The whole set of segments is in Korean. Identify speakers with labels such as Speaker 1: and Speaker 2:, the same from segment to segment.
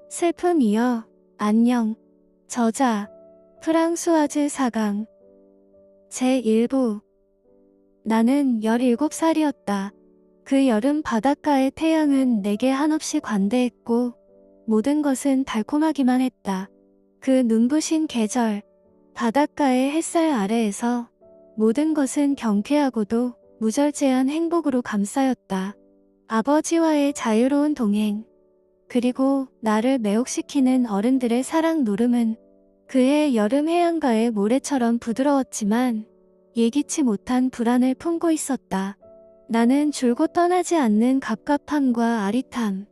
Speaker 1: 슬픔이여, 안녕. 저자, 프랑수아즈 사강. 제1부. 나는 17살이었다. 그 여름 바닷가의 태양은 내게 한없이 관대했고 모든 것은 달콤하기만 했다. 그 눈부신 계절, 바닷가의 햇살 아래에서 모든 것은 경쾌하고도 무절제한 행복으로 감싸였다. 아버지와의 자유로운 동행, 그리고 나를 매혹시키는 어른들의 사랑 노름은 그의 여름 해안가의 모래처럼 부드러웠지만 예기치 못한 불안을 품고 있었다. 나는 줄곧 떠나지 않는 갑갑함과 아릿함,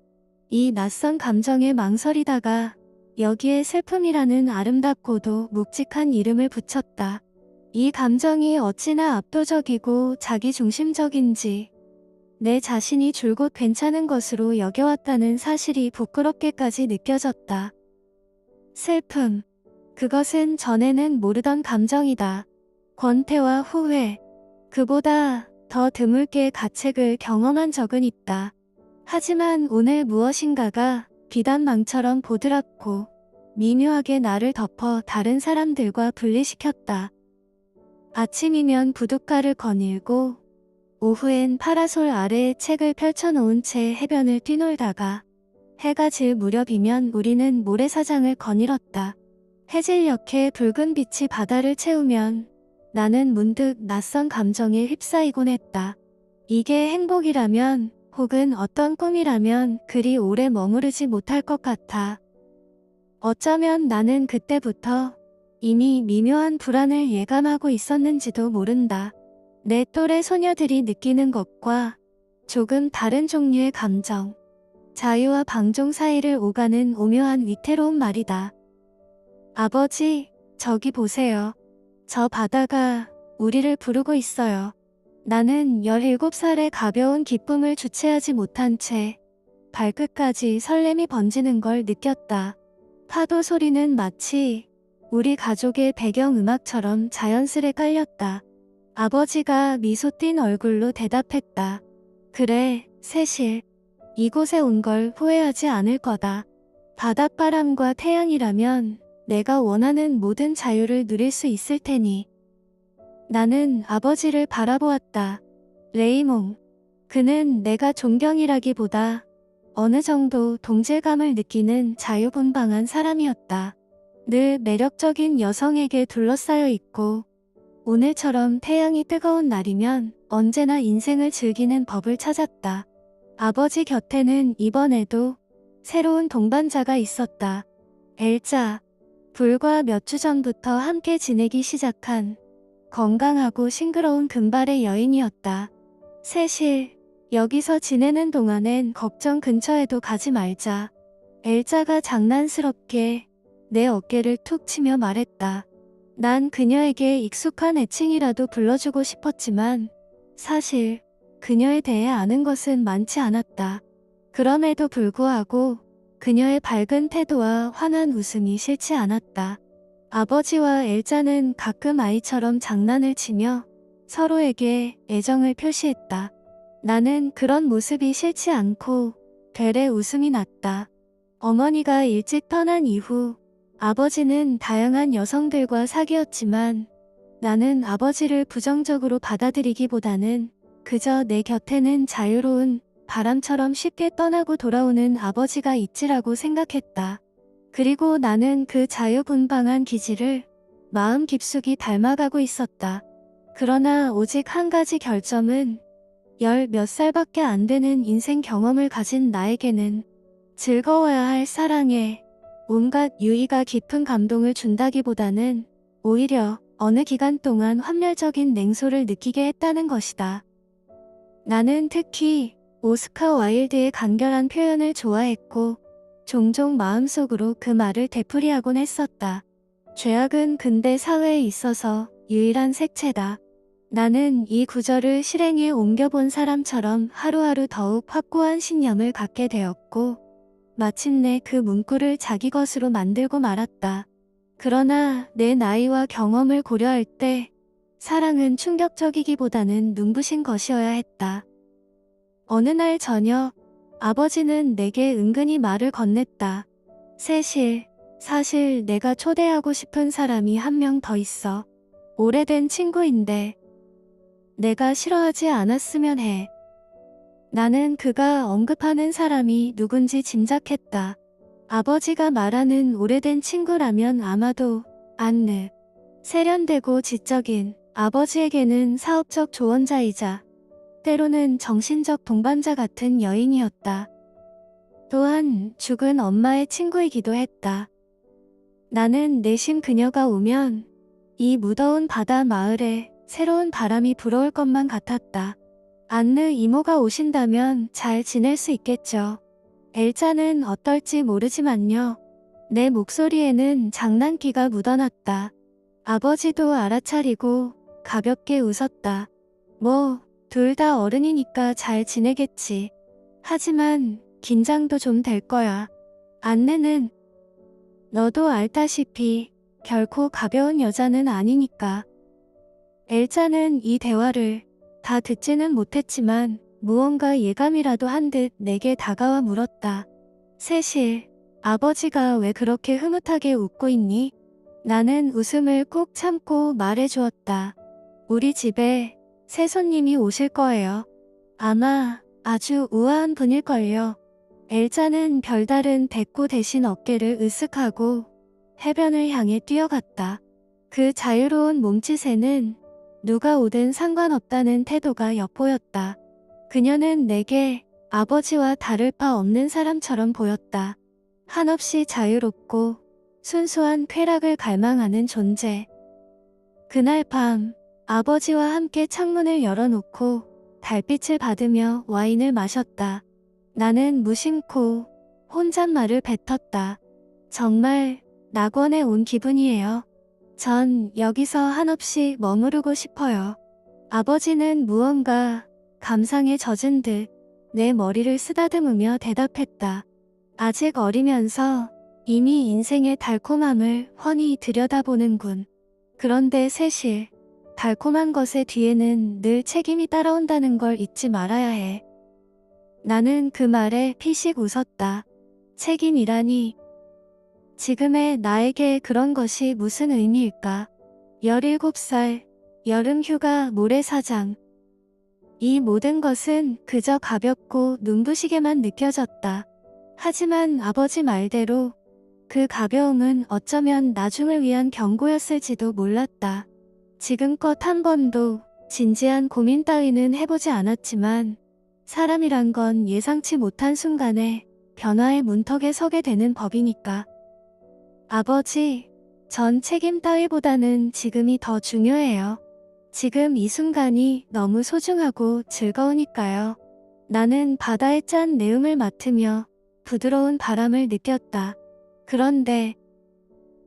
Speaker 1: 이 낯선 감정에 망설이다가 여기에 슬픔이라는 아름답고도 묵직한 이름을 붙였다. 이 감정이 어찌나 압도적이고 자기중심적인지 내 자신이 줄곧 괜찮은 것으로 여겨왔다는 사실이 부끄럽게까지 느껴졌다. 슬픔. 그것은 전에는 모르던 감정이다. 권태와 후회. 그보다 더 드물게 가책을 경험한 적은 있다. 하지만 오늘 무엇인가가 비단망처럼 보드랍고 미묘하게 나를 덮어 다른 사람들과 분리시켰다. 아침이면 부둣가를 거닐고 오후엔 파라솔 아래에 책을 펼쳐놓은 채 해변을 뛰놀다가 해가 질 무렵이면 우리는 모래사장을 거닐었다. 해질녘에 붉은 빛이 바다를 채우면 나는 문득 낯선 감정에 휩싸이곤 했다. 이게 행복이라면 혹은 어떤 꿈이라면 그리 오래 머무르지 못할 것 같아. 어쩌면 나는 그때부터 이미 미묘한 불안을 예감하고 있었는지도 모른다. 내 또래 소녀들이 느끼는 것과 조금 다른 종류의 감정, 자유와 방종 사이를 오가는 오묘한 위태로운 말이다. 아버지, 저기 보세요. 저 바다가 우리를 부르고 있어요. 나는 17살의 가벼운 기쁨을 주체하지 못한 채 발끝까지 설렘이 번지는 걸 느꼈다. 파도 소리는 마치 우리 가족의 배경음악처럼 자연스레 깔렸다. 아버지가 미소 띤 얼굴로 대답했다. 그래, 세실. 이곳에 온 걸 후회하지 않을 거다. 바닷바람과 태양이라면 내가 원하는 모든 자유를 누릴 수 있을 테니. 나는 아버지를 바라보았다. 레이몽. 그는 내가 존경이라기보다 어느 정도 동질감을 느끼는 자유분방한 사람이었다. 늘 매력적인 여성에게 둘러싸여 있고 오늘처럼 태양이 뜨거운 날이면 언제나 인생을 즐기는 법을 찾았다. 아버지 곁에는 이번에도 새로운 동반자가 있었다. 엘자. 불과 몇 주 전부터 함께 지내기 시작한 건강하고 싱그러운 금발의 여인이었다. 세실, 여기서 지내는 동안엔 걱정 근처에도 가지 말자. 엘자가 장난스럽게 내 어깨를 툭 치며 말했다. 난 그녀에게 익숙한 애칭이라도 불러주고 싶었지만 사실 그녀에 대해 아는 것은 많지 않았다. 그럼에도 불구하고 그녀의 밝은 태도와 환한 웃음이 싫지 않았다. 아버지와 엘자는 가끔 아이처럼 장난을 치며 서로에게 애정을 표시했다. 나는 그런 모습이 싫지 않고 되레 웃음이 났다. 어머니가 일찍 떠난 이후 아버지는 다양한 여성들과 사귀었지만 나는 아버지를 부정적으로 받아들이기보다는 그저 내 곁에는 자유로운 바람처럼 쉽게 떠나고 돌아오는 아버지가 있지라고 생각했다. 그리고 나는 그 자유분방한 기질을 마음 깊숙이 닮아가고 있었다. 그러나 오직 한 가지 결점은 10몇 살밖에 안 되는 인생 경험을 가진 나에게는 즐거워야 할 사랑에 온갖 유의가 깊은 감동을 준다기보다는 오히려 어느 기간 동안 환멸적인 냉소를 느끼게 했다는 것이다. 나는 특히 오스카 와일드의 간결한 표현을 좋아했고 종종 마음속으로 그 말을 되풀이하곤 했었다. 죄악은 근대 사회에 있어서 유일한 색채다. 나는 이 구절을 실행에 옮겨본 사람처럼 하루하루 더욱 확고한 신념을 갖게 되었고 마침내 그 문구를 자기 것으로 만들고 말았다. 그러나 내 나이와 경험을 고려할 때 사랑은 충격적이기보다는 눈부신 것이어야 했다. 어느 날 저녁 아버지는 내게 은근히 말을 건넸다. 세실, 사실 내가 초대하고 싶은 사람이 한 명 더 있어. 오래된 친구인데 내가 싫어하지 않았으면 해. 나는 그가 언급하는 사람이 누군지 짐작했다. 아버지가 말하는 오래된 친구라면 아마도 안느. 세련되고 지적인 아버지에게는 사업적 조언자이자 때로는 정신적 동반자 같은 여인이었다. 또한 죽은 엄마의 친구이기도 했다. 나는 내심 그녀가 오면 이 무더운 바다 마을에 새로운 바람이 불어올 것만 같았다. 안느 이모가 오신다면 잘 지낼 수 있겠죠. 엘자는 어떨지 모르지만요. 내 목소리에는 장난기가 묻어났다. 아버지도 알아차리고 가볍게 웃었다. 뭐, 둘 다 어른이니까 잘 지내겠지. 하지만 긴장도 좀 될 거야. 안내는 너도 알다시피 결코 가벼운 여자는 아니니까. 엘자는 이 대화를 다 듣지는 못했지만 무언가 예감이라도 한 듯 내게 다가와 물었다. 세실, 아버지가 왜 그렇게 흐뭇하게 웃고 있니? 나는 웃음을 꾹 참고 말해주었다. 우리 집에 새 손님이 오실 거예요. 아마 아주 우아한 분일걸요. 엘자는 별다른 대꾸 대신 어깨를 으쓱하고 해변을 향해 뛰어갔다. 그 자유로운 몸짓에는 누가 오든 상관없다는 태도가 엿보였다. 그녀는 내게 아버지와 다를 바 없는 사람처럼 보였다. 한없이 자유롭고 순수한 쾌락을 갈망하는 존재. 그날 밤 아버지와 함께 창문을 열어놓고 달빛을 받으며 와인을 마셨다. 나는 무심코 혼잣말을 뱉었다. 정말 낙원에 온 기분이에요. 전 여기서 한없이 머무르고 싶어요. 아버지는 무언가 감상에 젖은 듯 내 머리를 쓰다듬으며 대답했다. 아직 어리면서 이미 인생의 달콤함을 훤히 들여다보는군. 그런데 세실, 달콤한 것의 뒤에는 늘 책임이 따라온다는 걸 잊지 말아야 해. 나는 그 말에 피식 웃었다. 책임이라니. 지금의 나에게 그런 것이 무슨 의미일까? 17살, 여름휴가 모래사장. 이 모든 것은 그저 가볍고 눈부시게만 느껴졌다. 하지만 아버지 말대로 그 가벼움은 어쩌면 나중을 위한 경고였을지도 몰랐다. 지금껏 한 번도 진지한 고민 따위는 해보지 않았지만 사람이란 건 예상치 못한 순간에 변화의 문턱에 서게 되는 법이니까. 아버지, 전 책임 따위보다는 지금이 더 중요해요. 지금 이 순간이 너무 소중하고 즐거우니까요. 나는 바다의 짠 내음을 맡으며 부드러운 바람을 느꼈다. 그런데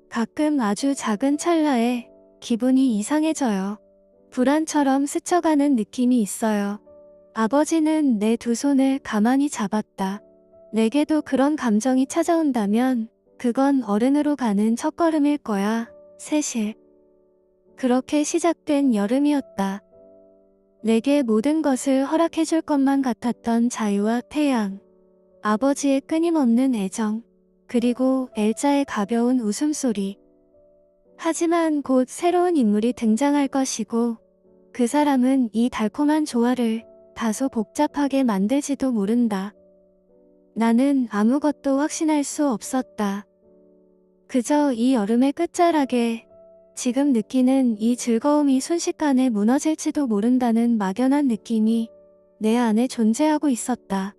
Speaker 1: 가끔 아주 작은 찰나에 기분이 이상해져요. 불안처럼 스쳐가는 느낌이 있어요. 아버지는 내 두 손을 가만히 잡았다. 내게도 그런 감정이 찾아온다면 그건 어른으로 가는 첫걸음일 거야, 세실. 그렇게 시작된 여름이었다. 내게 모든 것을 허락해줄 것만 같았던 자유와 태양, 아버지의 끊임없는 애정, 그리고 엘자의 가벼운 웃음소리. 하지만 곧 새로운 인물이 등장할 것이고 그 사람은 이 달콤한 조화를 다소 복잡하게 만들지도 모른다. 나는 아무것도 확신할 수 없었다. 그저 이 여름의 끝자락에 지금 느끼는 이 즐거움이 순식간에 무너질지도 모른다는 막연한 느낌이 내 안에 존재하고 있었다.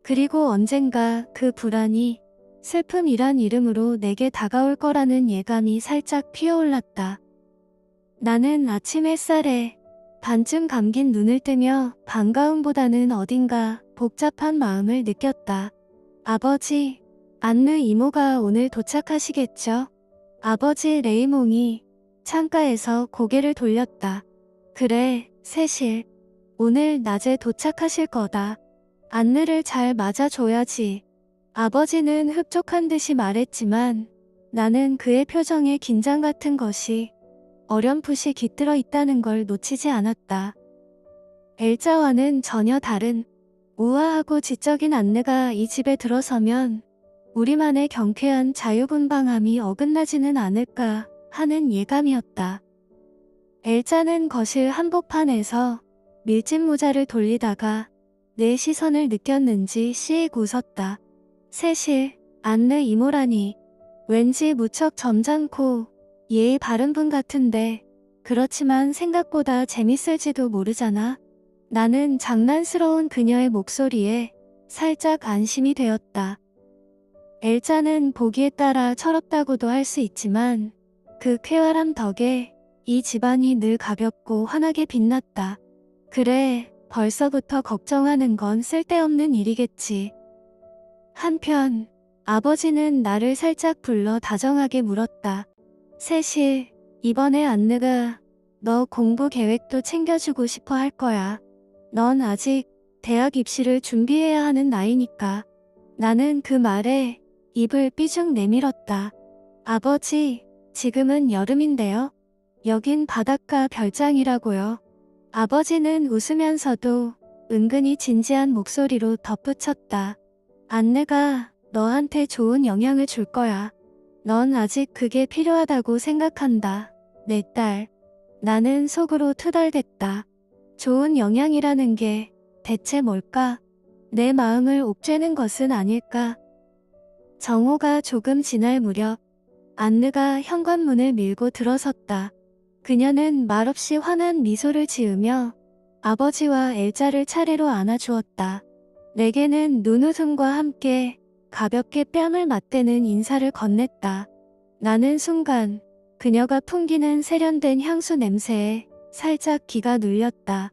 Speaker 1: 그리고 언젠가 그 불안이 슬픔이란 이름으로 내게 다가올 거라는 예감이 살짝 피어올랐다. 나는 아침 햇살에 반쯤 감긴 눈을 뜨며 반가움보다는 어딘가 복잡한 마음을 느꼈다. 아버지, 안느 이모가 오늘 도착하시겠죠? 아버지 레이몽이 창가에서 고개를 돌렸다. 그래, 세실. 오늘 낮에 도착하실 거다. 안느를 잘 맞아줘야지. 아버지는 흡족한 듯이 말했지만 나는 그의 표정에 긴장 같은 것이 어렴풋이 깃들어 있다는 걸 놓치지 않았다. 엘자와는 전혀 다른 우아하고 지적인 안느가 이 집에 들어서면 우리만의 경쾌한 자유분방함이 어긋나지는 않을까 하는 예감이었다. 엘자는 거실 한복판에서 밀짚 모자를 돌리다가 내 시선을 느꼈는지 씩 웃었다. 세실, 안느 이모라니. 왠지 무척 점잖고 예의 바른 분 같은데 그렇지만 생각보다 재밌을지도 모르잖아. 나는 장난스러운 그녀의 목소리에 살짝 안심이 되었다. 엘자는 보기에 따라 철없다고도 할 수 있지만 그 쾌활함 덕에 이 집안이 늘 가볍고 환하게 빛났다. 그래, 벌써부터 걱정하는 건 쓸데없는 일이겠지. 한편 아버지는 나를 살짝 불러 다정하게 물었다. 세실, 이번에 안느가 너 공부 계획도 챙겨주고 싶어 할 거야. 넌 아직 대학 입시를 준비해야 하는 나이니까. 나는 그 말에 입을 삐죽 내밀었다. 아버지, 지금은 여름인데요. 여긴 바닷가 별장이라고요. 아버지는 웃으면서도 은근히 진지한 목소리로 덧붙였다. 안느가 너한테 좋은 영향을 줄 거야. 넌 아직 그게 필요하다고 생각한다. 내 딸. 나는 속으로 투덜댔다. 좋은 영향이라는 게 대체 뭘까? 내 마음을 옥죄는 것은 아닐까? 정오가 조금 지날 무렵 안느가 현관문을 밀고 들어섰다. 그녀는 말없이 환한 미소를 지으며 아버지와 엘자를 차례로 안아주었다. 내게는 눈웃음과 함께 가볍게 뺨을 맞대는 인사를 건넸다. 나는 순간 그녀가 풍기는 세련된 향수 냄새에 살짝 기가 눌렸다.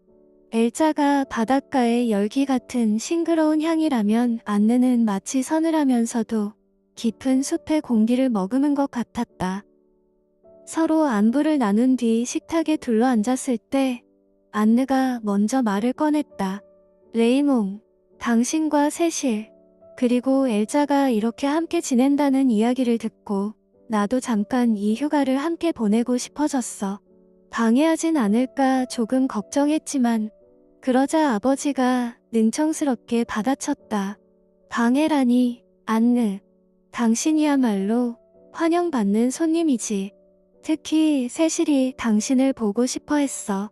Speaker 1: 엘자가 바닷가의 열기 같은 싱그러운 향이라면 안느는 마치 서늘하면서도 깊은 숲의 공기를 머금은 것 같았다. 서로 안부를 나눈 뒤 식탁에 둘러앉았을 때 안느가 먼저 말을 꺼냈다. 레이몽, 당신과 세실, 그리고 엘자가 이렇게 함께 지낸다는 이야기를 듣고 나도 잠깐 이 휴가를 함께 보내고 싶어졌어. 방해하진 않을까 조금 걱정했지만 그러자 아버지가 능청스럽게 받아쳤다. 방해라니, 안느. 당신이야말로 환영받는 손님이지. 특히 세실이 당신을 보고 싶어 했어.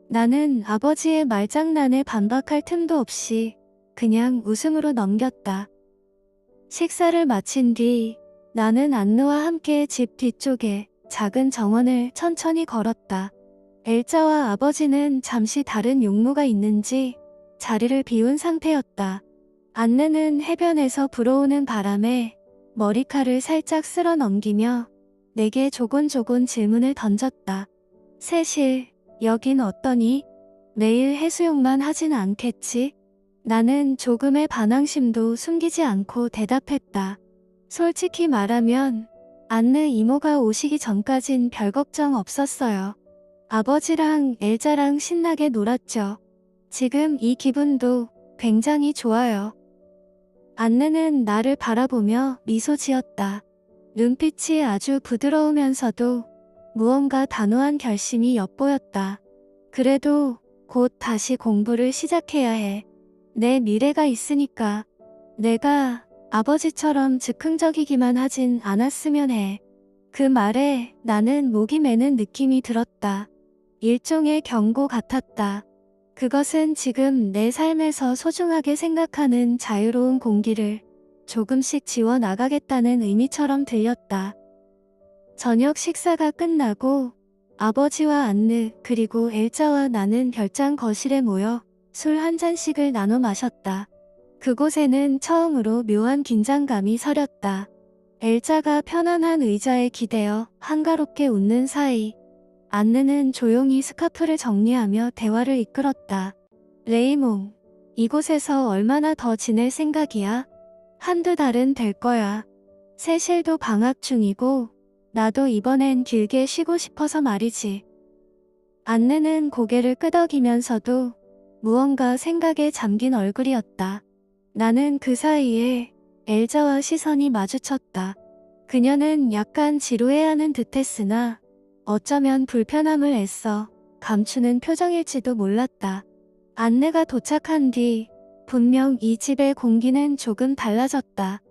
Speaker 1: 나는 아버지의 말장난에 반박할 틈도 없이 그냥 웃음으로 넘겼다. 식사를 마친 뒤 나는 안느와 함께 집 뒤쪽에 작은 정원을 천천히 걸었다. 엘자와 아버지는 잠시 다른 용무가 있는지 자리를 비운 상태였다. 안느는 해변에서 불어오는 바람에 머리칼을 살짝 쓸어 넘기며 내게 조곤조곤 질문을 던졌다. 세실, 여긴 어떠니? 매일 해수욕만 하진 않겠지? 나는 조금의 반항심도 숨기지 않고 대답했다. 솔직히 말하면 안느 이모가 오시기 전까진 별 걱정 없었어요. 아버지랑 엘자랑 신나게 놀았죠. 지금 이 기분도 굉장히 좋아요. 안느는 나를 바라보며 미소 지었다. 눈빛이 아주 부드러우면서도 무언가 단호한 결심이 엿보였다. 그래도 곧 다시 공부를 시작해야 해. 내 미래가 있으니까. 내가 아버지처럼 즉흥적이기만 하진 않았으면 해. 그 말에 나는 목이 메는 느낌이 들었다. 일종의 경고 같았다. 그것은 지금 내 삶에서 소중하게 생각하는 자유로운 공기를 조금씩 지워나가겠다는 의미처럼 들렸다. 저녁 식사가 끝나고 아버지와 안느 그리고 엘자와 나는 별장 거실에 모여 술 한 잔씩을 나눠 마셨다. 그곳에는 처음으로 묘한 긴장감이 서렸다. 엘자가 편안한 의자에 기대어 한가롭게 웃는 사이 안느는 조용히 스카프를 정리하며 대화를 이끌었다. 레이몽, 이곳에서 얼마나 더 지낼 생각이야? 한두 달은 될 거야. 세실도 방학 중이고 나도 이번엔 길게 쉬고 싶어서 말이지. 안느는 고개를 끄덕이면서도 무언가 생각에 잠긴 얼굴이었다. 나는 그 사이에 엘자와 시선이 마주쳤다. 그녀는 약간 지루해하는 듯했으나 어쩌면 불편함을 애써 감추는 표정일지도 몰랐다. 안느가 도착한 뒤 분명 이 집의 공기는 조금 달라졌다.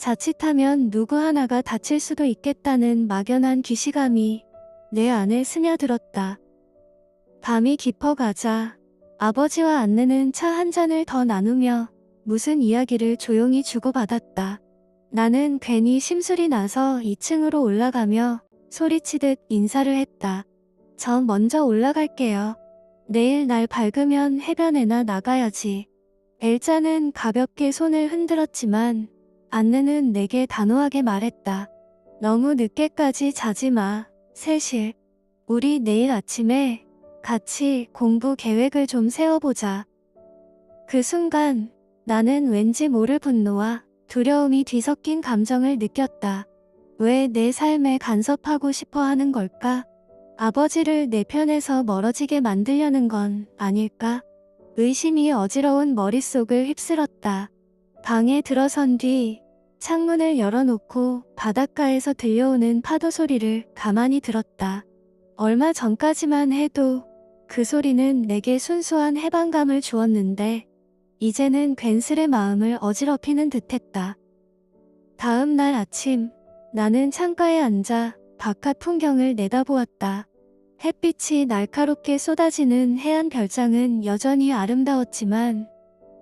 Speaker 1: 자칫하면 누구 하나가 다칠 수도 있겠다는 막연한 기시감이 내 안에 스며들었다. 밤이 깊어가자 아버지와 안내는 차 한 잔을 더 나누며 무슨 이야기를 조용히 주고받았다. 나는 괜히 심술이 나서 2층으로 올라가며 소리치듯 인사를 했다. 저 먼저 올라갈게요. 내일 날 밝으면 해변에나 나가야지. 엘자는 가볍게 손을 흔들었지만 안내는 내게 단호하게 말했다. 너무 늦게까지 자지 마, 세실. 우리 내일 아침에 같이 공부 계획을 좀 세워보자. 그 순간 나는 왠지 모를 분노와 두려움이 뒤섞인 감정을 느꼈다. 왜 내 삶에 간섭하고 싶어 하는 걸까? 아버지를 내 편에서 멀어지게 만들려는 건 아닐까? 의심이 어지러운 머릿속을 휩쓸었다. 방에 들어선 뒤 창문을 열어놓고 바닷가에서 들려오는 파도 소리를 가만히 들었다. 얼마 전까지만 해도 그 소리는 내게 순수한 해방감을 주었는데 이제는 괜스레 마음을 어지럽히는 듯했다. 다음 날 아침 나는 창가에 앉아 바깥 풍경을 내다보았다. 햇빛이 날카롭게 쏟아지는 해안 별장은 여전히 아름다웠지만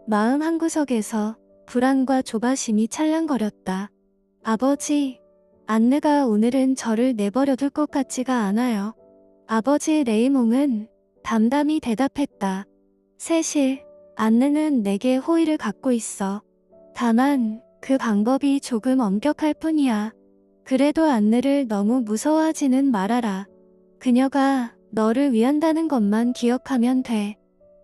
Speaker 1: 마음 한구석에서 불안과 조바심이 찰랑거렸다. 아버지, 안느가 오늘은 저를 내버려둘 것 같지가 않아요. 아버지 레이몽은 담담히 대답했다. 세실, 안느는 내게 호의를 갖고 있어. 다만 그 방법이 조금 엄격할 뿐이야. 그래도 안느를 너무 무서워하지는 말아라. 그녀가 너를 위한다는 것만 기억하면 돼.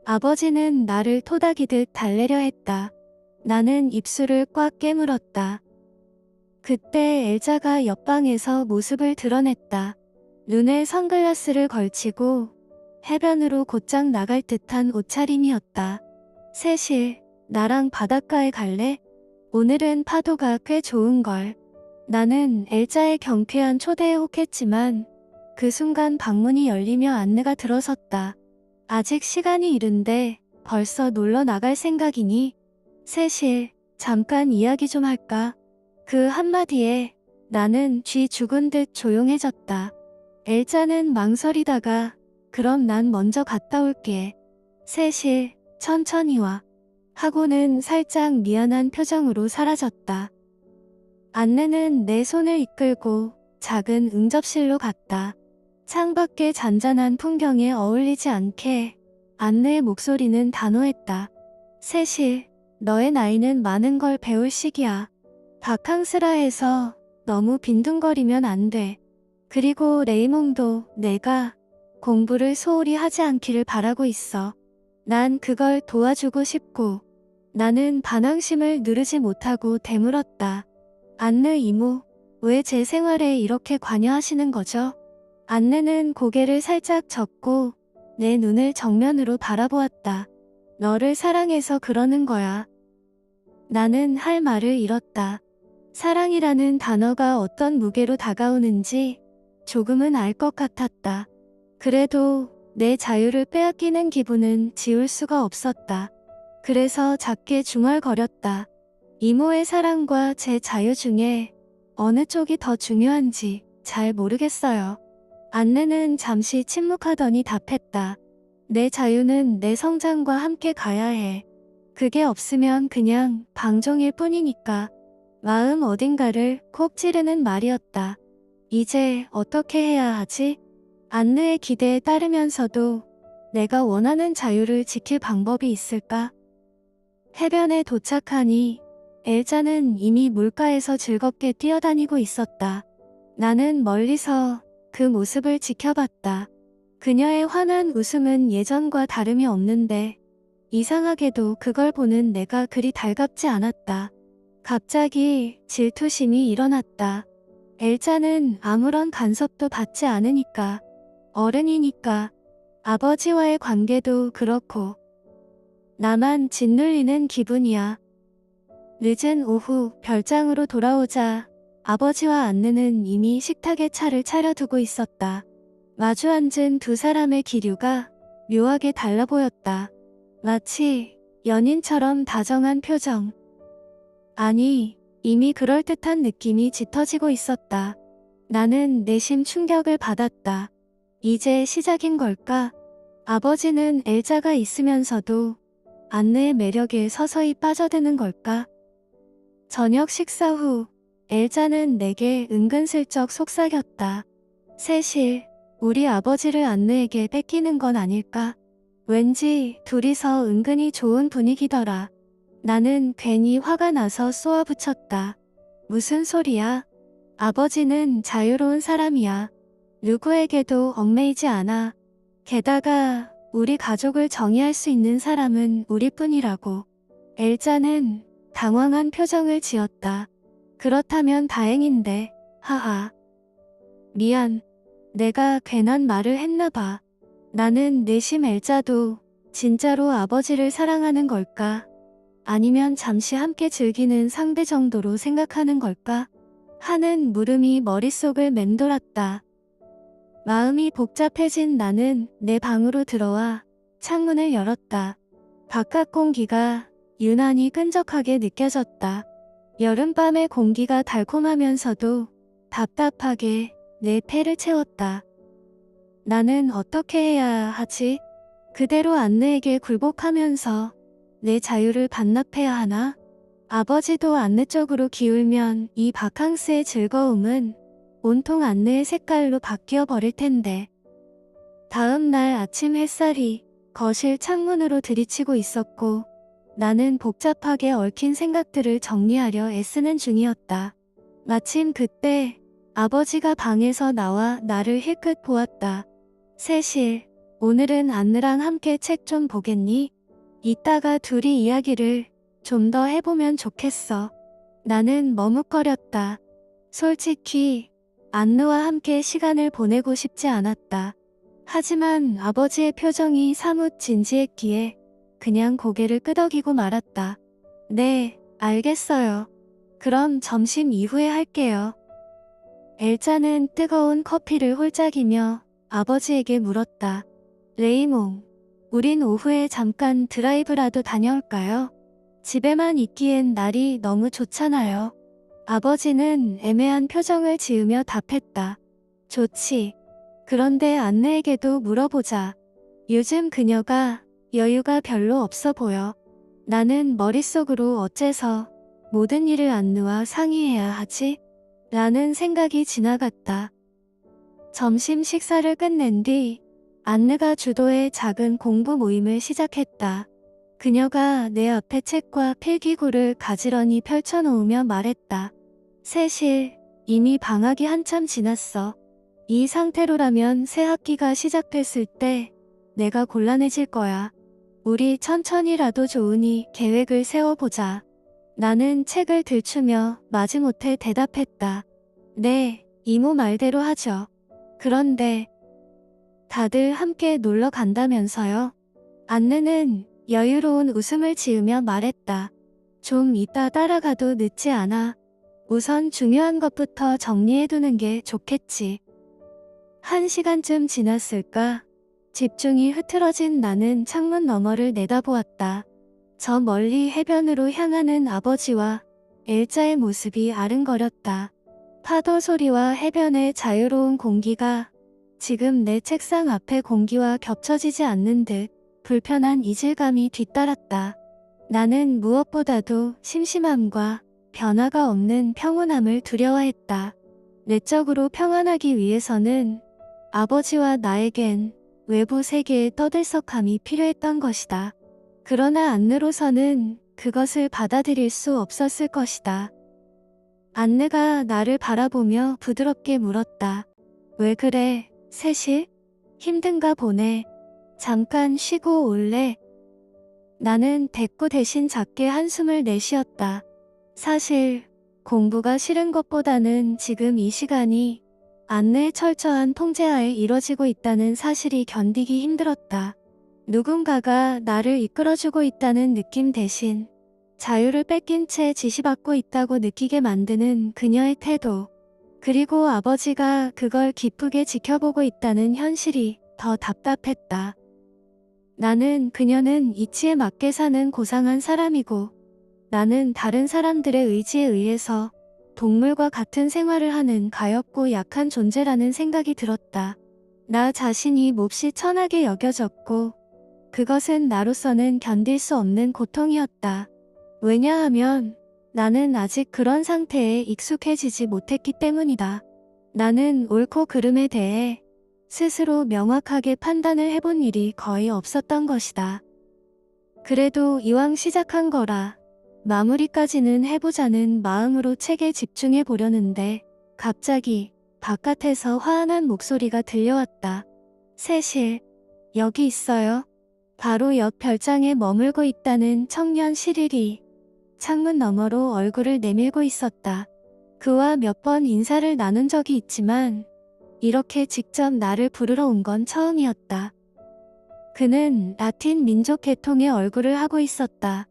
Speaker 1: 아버지는 나를 토닥이듯 달래려 했다. 나는 입술을 꽉 깨물었다. 그때 엘자가 옆방에서 모습을 드러냈다. 눈에 선글라스를 걸치고 해변으로 곧장 나갈 듯한 옷차림이었다. 세실, 나랑 바닷가에 갈래? 오늘은 파도가 꽤 좋은걸. 나는 엘자의 경쾌한 초대에 혹했지만 그 순간 방문이 열리며 안느가 들어섰다. 아직 시간이 이른데 벌써 놀러 나갈 생각이니? 세실, 잠깐 이야기 좀 할까? 그 한마디에 나는 쥐 죽은 듯 조용해졌다. 엘자는 망설이다가 그럼 난 먼저 갔다 올게. 세실, 천천히 와. 하고는 살짝 미안한 표정으로 사라졌다. 안내는 내 손을 이끌고 작은 응접실로 갔다. 창밖의 잔잔한 풍경에 어울리지 않게 안내의 목소리는 단호했다. 세실, 너의 나이는 많은 걸 배울 시기야. 바캉스라해서 너무 빈둥거리면 안 돼. 그리고 레이몽도 내가 공부를 소홀히 하지 않기를 바라고 있어. 난 그걸 도와주고 싶고. 나는 반항심을 누르지 못하고 되물었다. 안느 이모, 왜 제 생활에 이렇게 관여하시는 거죠? 안느는 고개를 살짝 젓고 내 눈을 정면으로 바라보았다. 너를 사랑해서 그러는 거야. 나는 할 말을 잃었다. 사랑이라는 단어가 어떤 무게로 다가오는지 조금은 알 것 같았다. 그래도 내 자유를 빼앗기는 기분은 지울 수가 없었다. 그래서 작게 중얼거렸다. 이모의 사랑과 제 자유 중에 어느 쪽이 더 중요한지 잘 모르겠어요. 안느는 잠시 침묵하더니 답했다. 내 자유는 내 성장과 함께 가야 해. 그게 없으면 그냥 방종일 뿐이니까. 마음 어딘가를 콕 찌르는 말이었다. 이제 어떻게 해야 하지? 안느의 기대에 따르면서도 내가 원하는 자유를 지킬 방법이 있을까? 해변에 도착하니 엘자는 이미 물가에서 즐겁게 뛰어다니고 있었다. 나는 멀리서 그 모습을 지켜봤다. 그녀의 환한 웃음은 예전과 다름이 없는데 이상하게도 그걸 보는 내가 그리 달갑지 않았다. 갑자기 질투심이 일어났다. 엘자는 아무런 간섭도 받지 않으니까, 어른이니까, 아버지와의 관계도 그렇고 나만 짓눌리는 기분이야. 늦은 오후 별장으로 돌아오자 아버지와 안느는 이미 식탁에 차를 차려두고 있었다. 마주 앉은 두 사람의 기류가 묘하게 달라 보였다. 마치 연인처럼 다정한 표정. 아니, 이미 그럴듯한 느낌이 짙어지고 있었다. 나는 내심 충격을 받았다. 이제 시작인 걸까? 아버지는 엘자가 있으면서도 안느의 매력에 서서히 빠져드는 걸까? 저녁 식사 후 엘자는 내게 은근슬쩍 속삭였다. 세실, 우리 아버지를 안느에게 뺏기는 건 아닐까? 왠지 둘이서 은근히 좋은 분위기더라. 나는 괜히 화가 나서 쏘아붙였다. 무슨 소리야? 아버지는 자유로운 사람이야. 누구에게도 얽매이지 않아. 게다가 우리 가족을 정의할 수 있는 사람은 우리뿐이라고. 엘자는 당황한 표정을 지었다. 그렇다면 다행인데, 하하. 미안. 내가 괜한 말을 했나봐. 나는 내심 엘자도 진짜로 아버지를 사랑하는 걸까? 아니면 잠시 함께 즐기는 상대 정도로 생각하는 걸까? 하는 물음이 머릿속을 맴돌았다. 마음이 복잡해진 나는 내 방으로 들어와 창문을 열었다. 바깥 공기가 유난히 끈적하게 느껴졌다. 여름밤의 공기가 달콤하면서도 답답하게 내 폐를 채웠다. 나는 어떻게 해야 하지? 그대로 안느에게 굴복하면서 내 자유를 반납해야 하나? 아버지도 안느 쪽으로 기울면 이 바캉스의 즐거움은 온통 안느의 색깔로 바뀌어 버릴 텐데. 다음 날 아침 햇살이 거실 창문으로 들이치고 있었고 나는 복잡하게 얽힌 생각들을 정리하려 애쓰는 중이었다. 마침 그때 아버지가 방에서 나와 나를 힐끗 보았다. 세실, 오늘은 안느랑 함께 책 좀 보겠니? 이따가 둘이 이야기를 좀 더 해보면 좋겠어. 나는 머뭇거렸다. 솔직히 안느와 함께 시간을 보내고 싶지 않았다. 하지만 아버지의 표정이 사뭇 진지했기에 그냥 고개를 끄덕이고 말았다. 네, 알겠어요. 그럼 점심 이후에 할게요. 엘자는 뜨거운 커피를 홀짝이며 아버지에게 물었다. 레이몽, 우린 오후에 잠깐 드라이브라도 다녀올까요? 집에만 있기엔 날이 너무 좋잖아요. 아버지는 애매한 표정을 지으며 답했다. 좋지. 그런데 안느에게도 물어보자. 요즘 그녀가 여유가 별로 없어 보여. 나는 머릿속으로 어째서 모든 일을 안느와 상의해야 하지? 라는 생각이 지나갔다. 점심 식사를 끝낸 뒤 안느가 주도해 작은 공부 모임을 시작했다. 그녀가 내 앞에 책과 필기구를 가지런히 펼쳐놓으며 말했다. 세실, 이미 방학이 한참 지났어. 이 상태로라면 새 학기가 시작됐을 때 내가 곤란해질 거야. 우리 천천히라도 좋으니 계획을 세워보자. 나는 책을 들추며 마지못해 대답했다. 네, 이모 말대로 하죠. 그런데 다들 함께 놀러 간다면서요? 안느는 여유로운 웃음을 지으며 말했다. 좀 이따 따라가도 늦지 않아. 우선 중요한 것부터 정리해두는 게 좋겠지. 1시간쯤 지났을까? 집중이 흐트러진 나는 창문 너머를 내다보았다. 저 멀리 해변으로 향하는 아버지와 엘자의 모습이 아른거렸다. 파도 소리와 해변의 자유로운 공기가 지금 내 책상 앞의 공기와 겹쳐지지 않는 듯 불편한 이질감이 뒤따랐다. 나는 무엇보다도 심심함과 변화가 없는 평온함을 두려워했다. 내적으로 평안하기 위해서는 아버지와 나에겐 외부 세계의 떠들썩함이 필요했던 것이다. 그러나 안느로서는 그것을 받아들일 수 없었을 것이다. 안느가 나를 바라보며 부드럽게 물었다. 왜 그래, 세실? 힘든가 보네. 잠깐 쉬고 올래? 나는 대꾸 대신 작게 한숨을 내쉬었다. 사실 공부가 싫은 것보다는 지금 이 시간이 안느의 철저한 통제하에 이뤄지고 있다는 사실이 견디기 힘들었다. 누군가가 나를 이끌어주고 있다는 느낌 대신 자유를 뺏긴 채 지시받고 있다고 느끼게 만드는 그녀의 태도, 그리고 아버지가 그걸 기쁘게 지켜보고 있다는 현실이 더 답답했다. 나는 그녀는 이치에 맞게 사는 고상한 사람이고 나는 다른 사람들의 의지에 의해서 동물과 같은 생활을 하는 가엾고 약한 존재라는 생각이 들었다. 나 자신이 몹시 천하게 여겨졌고 그것은 나로서는 견딜 수 없는 고통이었다. 왜냐하면 나는 아직 그런 상태에 익숙해지지 못했기 때문이다. 나는 옳고 그름에 대해 스스로 명확하게 판단을 해본 일이 거의 없었던 것이다. 그래도 이왕 시작한 거라 마무리까지는 해보자는 마음으로 책에 집중해 보려는데 갑자기 바깥에서 화한한 목소리가 들려왔다. 세실, 여기 있어요. 바로 옆 별장에 머물고 있다는 청년 시릴이 창문 너머로 얼굴을 내밀고 있었다. 그와 몇 번 인사를 나눈 적이 있지만 이렇게 직접 나를 부르러 온 건 처음이었다. 그는 라틴 민족 계통의 얼굴을 하고 있었다.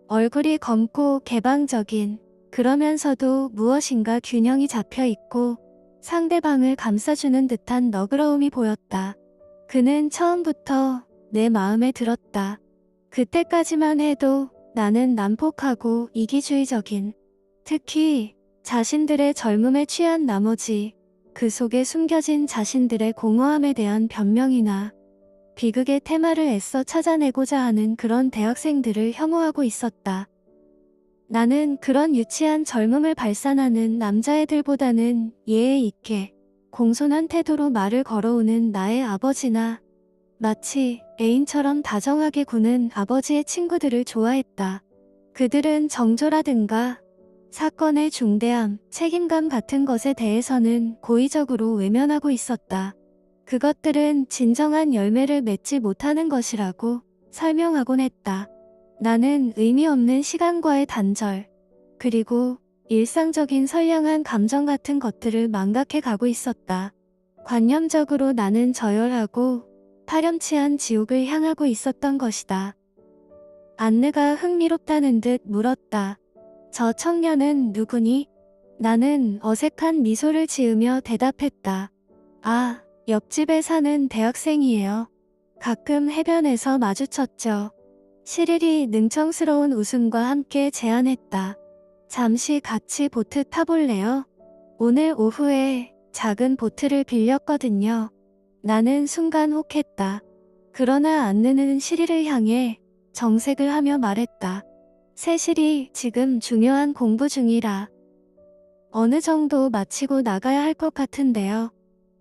Speaker 1: 얼굴이 검고 개방적인, 그러면서도 무엇인가 균형이 잡혀 있고 상대방을 감싸주는 듯한 너그러움이 보였다. 그는 처음부터 내 마음에 들었다. 그때까지만 해도 나는 난폭하고 이기주의적인, 특히 자신들의 젊음에 취한 나머지 그 속에 숨겨진 자신들의 공허함에 대한 변명이나 비극의 테마를 애써 찾아내고자 하는 그런 대학생들을 혐오하고 있었다. 나는 그런 유치한 젊음을 발산하는 남자애들보다는 예의 있게 공손한 태도로 말을 걸어오는 나의 아버지나 마치 애인처럼 다정하게 구는 아버지의 친구들을 좋아했다. 그들은 정조라든가 사건의 중대함, 책임감 같은 것에 대해서는 고의적으로 외면하고 있었다. 그것들은 진정한 열매를 맺지 못하는 것이라고 설명하곤 했다. 나는 의미 없는 시간과의 단절, 그리고 일상적인 선량한 감정 같은 것들을 망각해 가고 있었다. 관념적으로 나는 저열하고 파렴치한 지옥을 향하고 있었던 것이다. 안느가 흥미롭다는 듯 물었다. 저 청년은 누구니? 나는 어색한 미소를 지으며 대답했다. 아, 옆집에 사는 대학생이에요. 가끔 해변에서 마주쳤죠. 시릴이 능청스러운 웃음과 함께 제안했다. 잠시 같이 보트 타볼래요? 오늘 오후에 작은 보트를 빌렸거든요. 나는 순간 혹했다. 그러나 안느는 시릴을 향해 정색을 하며 말했다. 세실이 지금 중요한 공부 중이라 어느 정도 마치고 나가야 할 것 같은데요.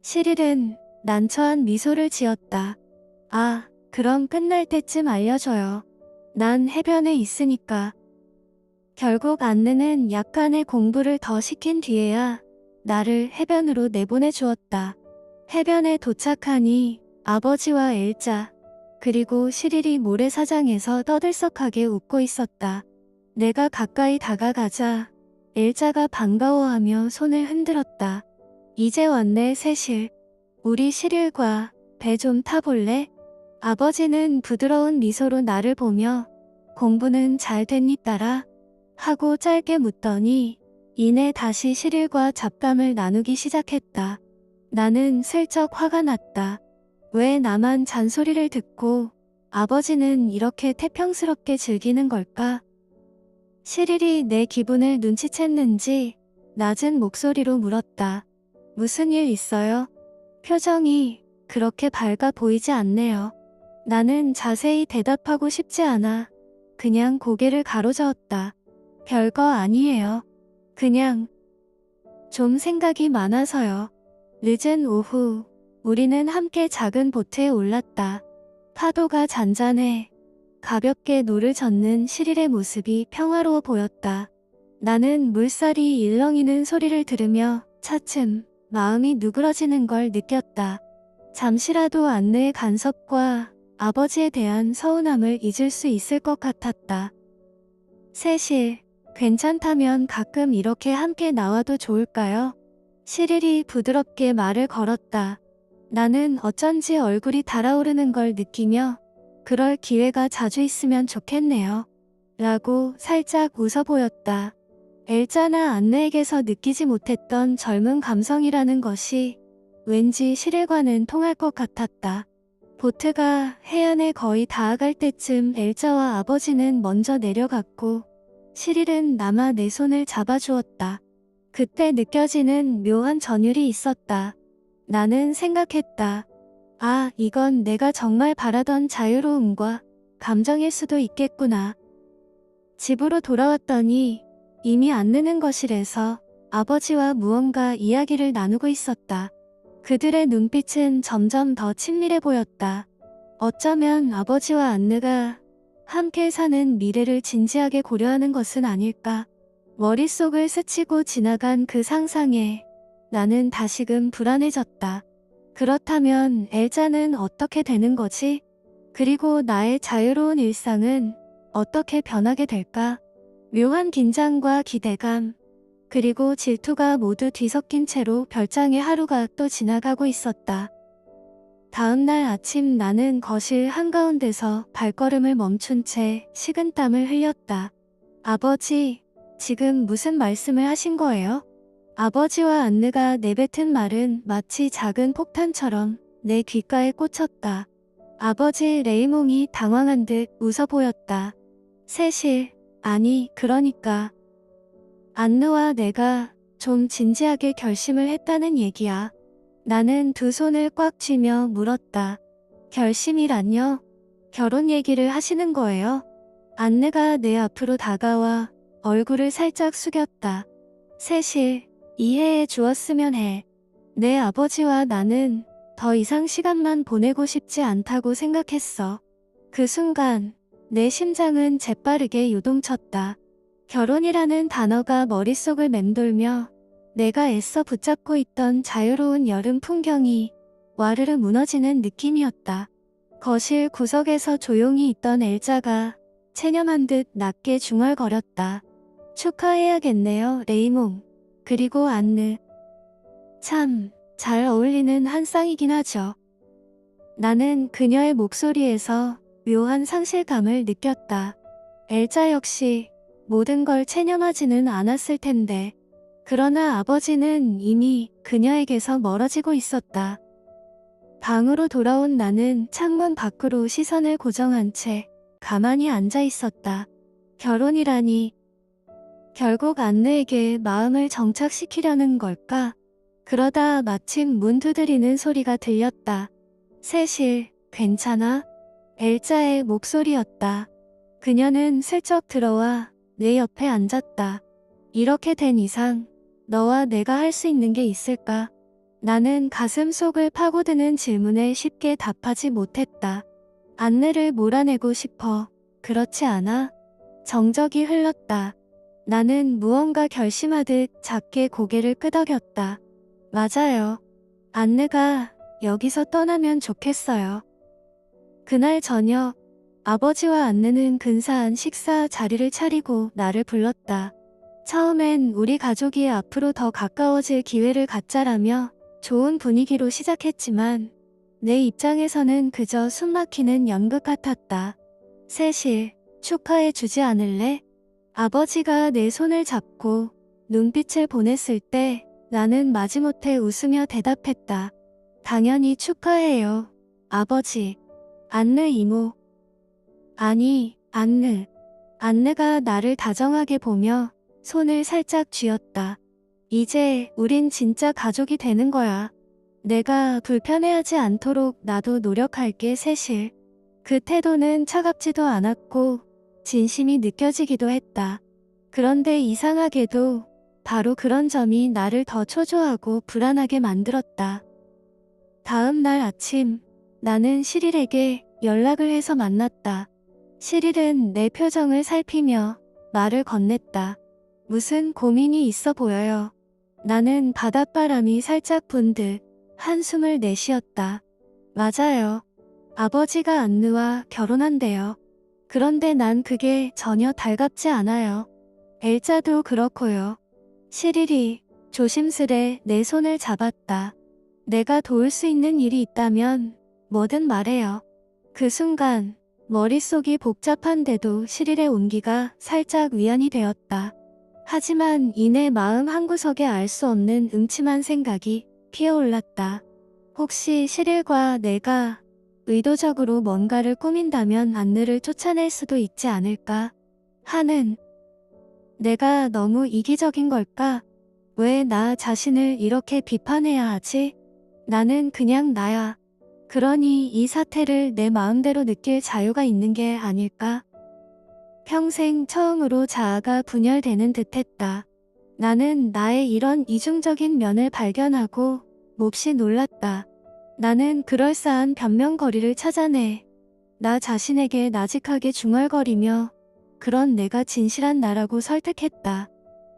Speaker 1: 시릴은 난처한 미소를 지었다. 아, 그럼 끝날 때쯤 알려줘요. 난 해변에 있으니까. 결국 안느는 약간의 공부를 더 시킨 뒤에야 나를 해변으로 내보내 주었다. 해변에 도착하니 아버지와 엘자, 그리고 시릴이 모래사장에서 떠들썩하게 웃고 있었다. 내가 가까이 다가가자 엘자가 반가워하며 손을 흔들었다. 이제 왔네 세실. 우리 시릴과 배 좀 타볼래? 아버지는 부드러운 미소로 나를 보며 공부는 잘 됐니 딸아? 하고 짧게 묻더니 이내 다시 시릴과 잡담을 나누기 시작했다. 나는 슬쩍 화가 났다. 왜 나만 잔소리를 듣고 아버지는 이렇게 태평스럽게 즐기는 걸까? 시릴이 내 기분을 눈치챘는지 낮은 목소리로 물었다. 무슨 일 있어요? 표정이 그렇게 밝아 보이지 않네요. 나는 자세히 대답하고 싶지 않아 그냥 고개를 가로저었다. 별거 아니에요. 그냥 좀 생각이 많아서요. 늦은 오후 우리는 함께 작은 보트에 올랐다. 파도가 잔잔해 가볍게 노를 젓는 시릴의 모습이 평화로워 보였다. 나는 물살이 일렁이는 소리를 들으며 차츰 마음이 누그러지는 걸 느꼈다. 잠시라도 안느의 간섭과 아버지에 대한 서운함을 잊을 수 있을 것 같았다. 세실, 괜찮다면 가끔 이렇게 함께 나와도 좋을까요? 시릴이 부드럽게 말을 걸었다. 나는 어쩐지 얼굴이 달아오르는 걸 느끼며 그럴 기회가 자주 있으면 좋겠네요. 라고 살짝 웃어 보였다. 엘자나 안느에게서 느끼지 못했던 젊은 감성이라는 것이 왠지 시릴과는 통할 것 같았다. 보트가 해안에 거의 닿아갈 때쯤 엘자와 아버지는 먼저 내려갔고 시릴은 남아 내 손을 잡아주었다. 그때 느껴지는 묘한 전율이 있었다. 나는 생각했다. 아, 이건 내가 정말 바라던 자유로움과 감정일 수도 있겠구나. 집으로 돌아왔더니 이미 안느는 거실에서 아버지와 무언가 이야기를 나누고 있었다. 그들의 눈빛은 점점 더 친밀해 보였다. 어쩌면 아버지와 안느가 함께 사는 미래를 진지하게 고려하는 것은 아닐까. 머릿속을 스치고 지나간 그 상상에 나는 다시금 불안해졌다. 그렇다면 엘자는 어떻게 되는 거지? 그리고 나의 자유로운 일상은 어떻게 변하게 될까? 묘한 긴장과 기대감, 그리고 질투가 모두 뒤섞인 채로 별장의 하루가 또 지나가고 있었다. 다음 날 아침 나는 거실 한가운데서 발걸음을 멈춘 채 식은땀을 흘렸다. 아버지, 지금 무슨 말씀을 하신 거예요? 아버지와 안느가 내뱉은 말은 마치 작은 폭탄처럼 내 귓가에 꽂혔다. 아버지 레이몽이 당황한 듯 웃어 보였다. 세실, 아니, 그러니까 안느와 내가 좀 진지하게 결심을 했다는 얘기야. 나는 두 손을 꽉 쥐며 물었다. 결심이란요? 결혼 얘기를 하시는 거예요? 안느가 내 앞으로 다가와 얼굴을 살짝 숙였다. 세실, 이해해 주었으면 해. 내 아버지와 나는 더 이상 시간만 보내고 싶지 않다고 생각했어. 그 순간 내 심장은 재빠르게 요동쳤다. 결혼이라는 단어가 머릿속을 맴돌며 내가 애써 붙잡고 있던 자유로운 여름 풍경이 와르르 무너지는 느낌이었다. 거실 구석에서 조용히 있던 엘자가 체념한 듯 낮게 중얼거렸다. 축하해야겠네요, 레이몽. 그리고 안느. 참, 잘 어울리는 한 쌍이긴 하죠. 나는 그녀의 목소리에서 묘한 상실감을 느꼈다. 엘자 역시 모든 걸 체념하지는 않았을 텐데. 그러나 아버지는 이미 그녀에게서 멀어지고 있었다. 방으로 돌아온 나는 창문 밖으로 시선을 고정한 채 가만히 앉아 있었다. 결혼이라니, 결국 안느에게 마음을 정착시키려는 걸까? 그러다 마침 문 두드리는 소리가 들렸다. 세실, 괜찮아? 엘자의 목소리였다. 그녀는 슬쩍 들어와 내 옆에 앉았다. 이렇게 된 이상 너와 내가 할 수 있는 게 있을까? 나는 가슴 속을 파고드는 질문에 쉽게 답하지 못했다. 안느를 몰아내고 싶어. 그렇지 않아? 정적이 흘렀다. 나는 무언가 결심하듯 작게 고개를 끄덕였다. 맞아요. 안느가 여기서 떠나면 좋겠어요. 그날 저녁, 아버지와 안느는 근사한 식사 자리를 차리고 나를 불렀다. 처음엔 우리 가족이 앞으로 더 가까워질 기회를 갖자라며 좋은 분위기로 시작했지만 내 입장에서는 그저 숨막히는 연극 같았다. 세실, 축하해 주지 않을래? 아버지가 내 손을 잡고 눈빛을 보냈을 때 나는 마지못해 웃으며 대답했다. 당연히 축하해요, 아버지. 안느 이모. 아니, 안느. 안느가 나를 다정하게 보며 손을 살짝 쥐었다. 이제 우린 진짜 가족이 되는 거야. 내가 불편해하지 않도록 나도 노력할게, 세실. 그 태도는 차갑지도 않았고 진심이 느껴지기도 했다. 그런데 이상하게도 바로 그런 점이 나를 더 초조하고 불안하게 만들었다. 다음 날 아침, 나는 시릴에게 연락을 해서 만났다. 시릴은 내 표정을 살피며 말을 건넸다. 무슨 고민이 있어 보여요. 나는 바닷바람이 살짝 분 듯 한숨을 내쉬었다. 맞아요. 아버지가 안느와 결혼한대요. 그런데 난 그게 전혀 달갑지 않아요. 엘자도 그렇고요. 시릴이 조심스레 내 손을 잡았다. 내가 도울 수 있는 일이 있다면 뭐든 말해요. 그 순간 머릿속이 복잡한데도 시릴의 온기가 살짝 위안이 되었다. 하지만 이내 마음 한구석에 알 수 없는 음침한 생각이 피어올랐다. 혹시 시릴과 내가 의도적으로 뭔가를 꾸민다면 안느를 쫓아낼 수도 있지 않을까 하는 내가 너무 이기적인 걸까? 왜 나 자신을 이렇게 비판해야 하지? 나는 그냥 나야. 그러니 이 사태를 내 마음대로 느낄 자유가 있는 게 아닐까? 평생 처음으로 자아가 분열되는 듯했다. 나는 나의 이런 이중적인 면을 발견하고 몹시 놀랐다. 나는 그럴싸한 변명거리를 찾아내 나 자신에게 나직하게 중얼거리며 그런 내가 진실한 나라고 설득했다.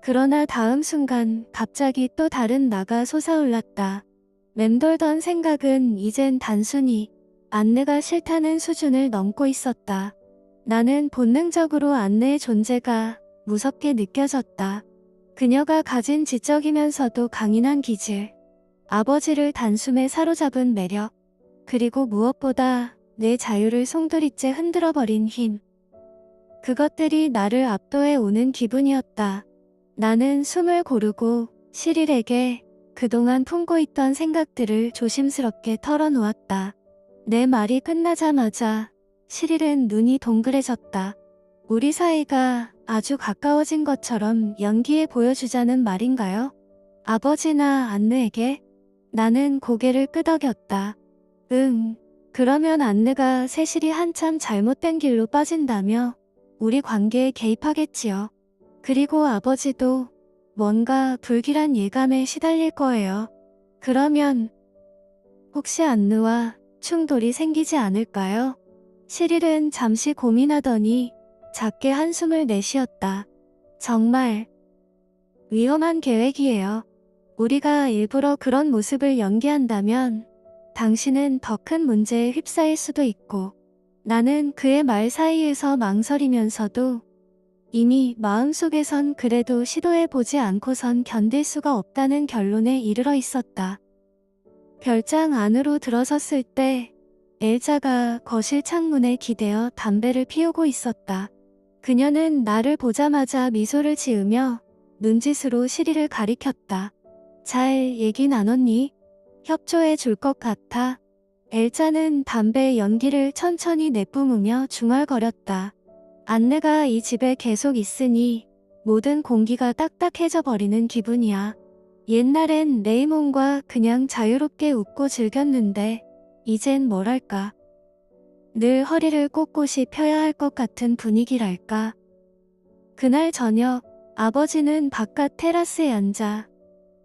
Speaker 1: 그러나 다음 순간 갑자기 또 다른 나가 솟아올랐다. 맴돌던 생각은 이젠 단순히 안내가 싫다는 수준을 넘고 있었다. 나는 본능적으로 안내의 존재가 무섭게 느껴졌다. 그녀가 가진 지적이면서도 강인한 기질, 아버지를 단숨에 사로잡은 매력, 그리고 무엇보다 내 자유를 송두리째 흔들어버린 힘. 그것들이 나를 압도해 오는 기분이었다. 나는 숨을 고르고 시릴에게 그동안 품고 있던 생각들을 조심스럽게 털어놓았다. 내 말이 끝나자마자 시릴은 눈이 동그래졌다. 우리 사이가 아주 가까워진 것처럼 연기해 보여주자는 말인가요? 아버지나 안느에게? 나는 고개를 끄덕였다. 그러면 안느가 세실이 한참 잘못된 길로 빠진다며 우리 관계에 개입하겠지요. 그리고 아버지도 뭔가 불길한 예감에 시달릴 거예요. 그러면 혹시 안느와 충돌이 생기지 않을까요? 시릴은 잠시 고민하더니 작게 한숨을 내쉬었다. 정말 위험한 계획이에요. 우리가 일부러 그런 모습을 연기한다면 당신은 더 큰 문제에 휩싸일 수도 있고 나는 그의 말 사이에서 망설이면서도 이미 마음속에선 그래도 시도해보지 않고선 견딜 수가 없다는 결론에 이르러 있었다. 별장 안으로 들어섰을 때 엘자가 거실 창문에 기대어 담배를 피우고 있었다. 그녀는 나를 보자마자 미소를 지으며 눈짓으로 시리를 가리켰다. 잘 얘기 나눴니? 협조해 줄 것 같아. 엘자는 담배의 연기를 천천히 내뿜으며 중얼거렸다. 안내가 이 집에 계속 있으니 모든 공기가 딱딱해져 버리는 기분이야. 옛날엔 레이몬과 그냥 자유롭게 웃고 즐겼는데 이젠 뭐랄까. 늘 허리를 꼿꼿이 펴야 할 것 같은 분위기랄까. 그날 저녁 아버지는 바깥 테라스에 앉아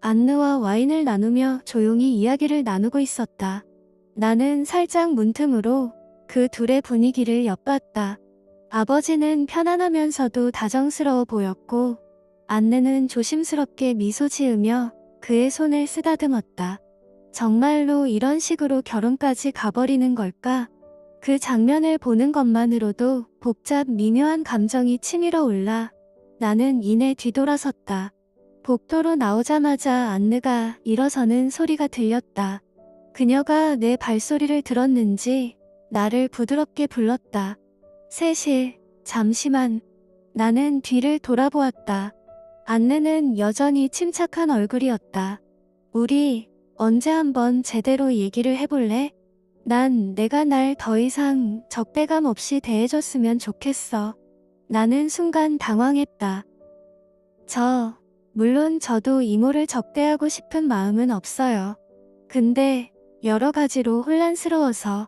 Speaker 1: 안느와 와인을 나누며 조용히 이야기를 나누고 있었다. 나는 살짝 문틈으로 그 둘의 분위기를 엿봤다. 아버지는 편안하면서도 다정스러워 보였고 안느는 조심스럽게 미소 지으며 그의 손을 쓰다듬었다. 정말로 이런 식으로 결혼까지 가버리는 걸까? 그 장면을 보는 것만으로도 복잡 미묘한 감정이 치밀어 올라 나는 이내 뒤돌아섰다. 복도로 나오자마자 안느가 일어서는 소리가 들렸다. 그녀가 내 발소리를 들었는지 나를 부드럽게 불렀다. 세실, 잠시만. 나는 뒤를 돌아보았다. 안느는 여전히 침착한 얼굴이었다. 우리 언제 한번 제대로 얘기를 해볼래? 난 내가 날 더 이상 적대감 없이 대해줬으면 좋겠어. 나는 순간 당황했다. 물론 저도 이모를 적대하고 싶은 마음은 없어요. 근데 여러 가지로 혼란스러워서.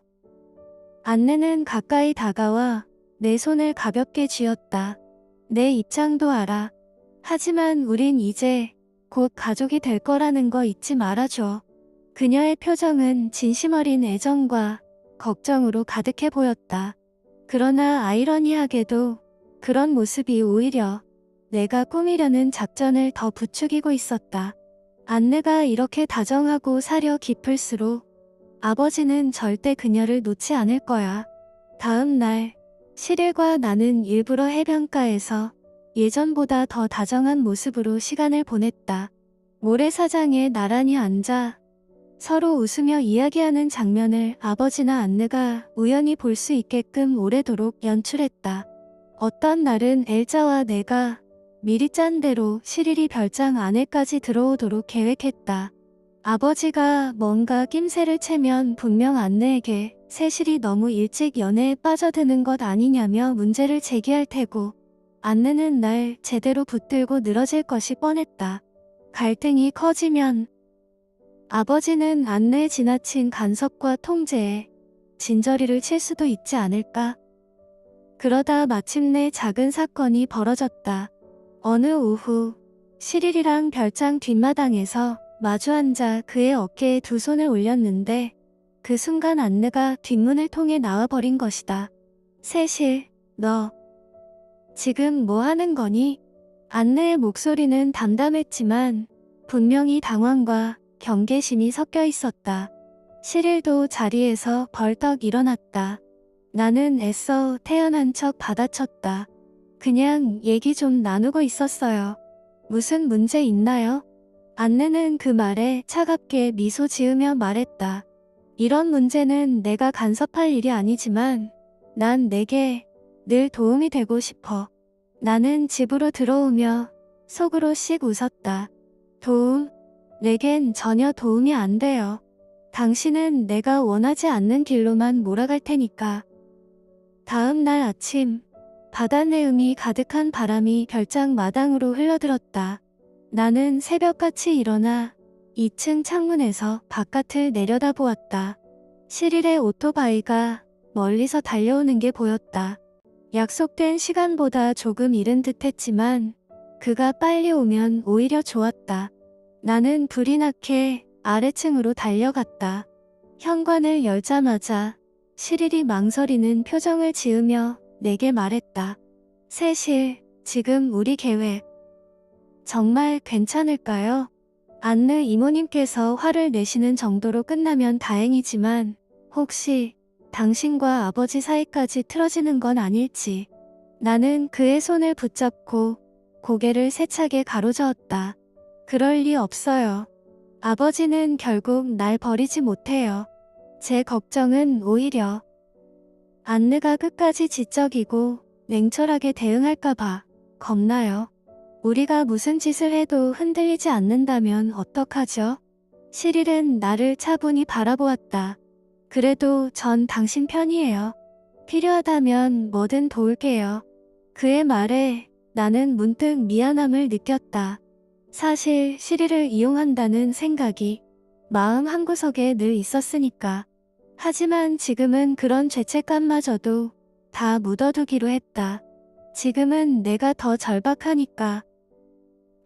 Speaker 1: 안느는 가까이 다가와 내 손을 가볍게 쥐었다. 내 입장도 알아. 하지만 우린 이제 곧 가족이 될 거라는 거 잊지 말아줘. 그녀의 표정은 진심 어린 애정과 걱정으로 가득해 보였다. 그러나 아이러니하게도 그런 모습이 오히려 내가 꾸미려는 작전을 더 부추기고 있었다. 안느가 이렇게 다정하고 사려 깊을수록 아버지는 절대 그녀를 놓지 않을 거야. 다음 날 시릴과 나는 일부러 해변가에서 예전보다 더 다정한 모습으로 시간을 보냈다. 모래사장에 나란히 앉아 서로 웃으며 이야기하는 장면을 아버지나 안느가 우연히 볼 수 있게끔 오래도록 연출했다. 어떤 날은 엘자와 내가 미리 짠 대로 시릴이 별장 안에까지 들어오도록 계획했다. 아버지가 뭔가 낌새를 채면 분명 안느에게 세실이 너무 일찍 연애에 빠져드는 것 아니냐며 문제를 제기할 테고 안내는 날 제대로 붙들고 늘어질 것이 뻔했다. 갈등이 커지면 아버지는 안내에 지나친 간섭과 통제에 진저리를 칠 수도 있지 않을까? 그러다 마침내 작은 사건이 벌어졌다. 어느 오후 시릴이랑 별장 뒷마당에서 마주 앉아 그의 어깨에 두 손을 올렸는데 그 순간 안느가 뒷문을 통해 나와버린 것이다. 세실, 너 지금 뭐 하는 거니? 안느의 목소리는 담담했지만 분명히 당황과 경계심이 섞여 있었다. 시릴도 자리에서 벌떡 일어났다. 나는 애써 태연한 척 받아쳤다. 그냥 얘기 좀 나누고 있었어요. 무슨 문제 있나요? 안내는 그 말에 차갑게 미소 지으며 말했다. 이런 문제는 내가 간섭할 일이 아니지만 난 내게 늘 도움이 되고 싶어. 나는 집으로 들어오며 속으로 씩 웃었다. 도움? 내겐 전혀 도움이 안 돼요. 당신은 내가 원하지 않는 길로만 몰아갈 테니까. 다음 날 아침, 바닷내음이 가득한 바람이 별장 마당으로 흘러들었다. 나는 새벽같이 일어나 2층 창문에서 바깥을 내려다보았다. 시릴의 오토바이가 멀리서 달려오는 게 보였다. 약속된 시간보다 조금 이른 듯했지만 그가 빨리 오면 오히려 좋았다. 나는 불이 나게 아래층으로 달려갔다. 현관을 열자마자 시릴이 망설이는 표정을 지으며 내게 말했다. 세실, 지금 우리 계획 정말 괜찮을까요? 안느 이모님께서 화를 내시는 정도로 끝나면 다행이지만 혹시 당신과 아버지 사이까지 틀어지는 건 아닐지. 나는 그의 손을 붙잡고 고개를 세차게 가로저었다. 그럴 리 없어요. 아버지는 결국 날 버리지 못해요. 제 걱정은 오히려 안느가 끝까지 지적이고 냉철하게 대응할까봐 겁나요. 우리가 무슨 짓을 해도 흔들리지 않는다면 어떡하죠? 시릴은 나를 차분히 바라보았다. 그래도 전 당신 편이에요. 필요하다면 뭐든 도울게요. 그의 말에 나는 문득 미안함을 느꼈다. 사실 시릴을 이용한다는 생각이 마음 한구석에 늘 있었으니까. 하지만 지금은 그런 죄책감마저도 다 묻어두기로 했다. 지금은 내가 더 절박하니까.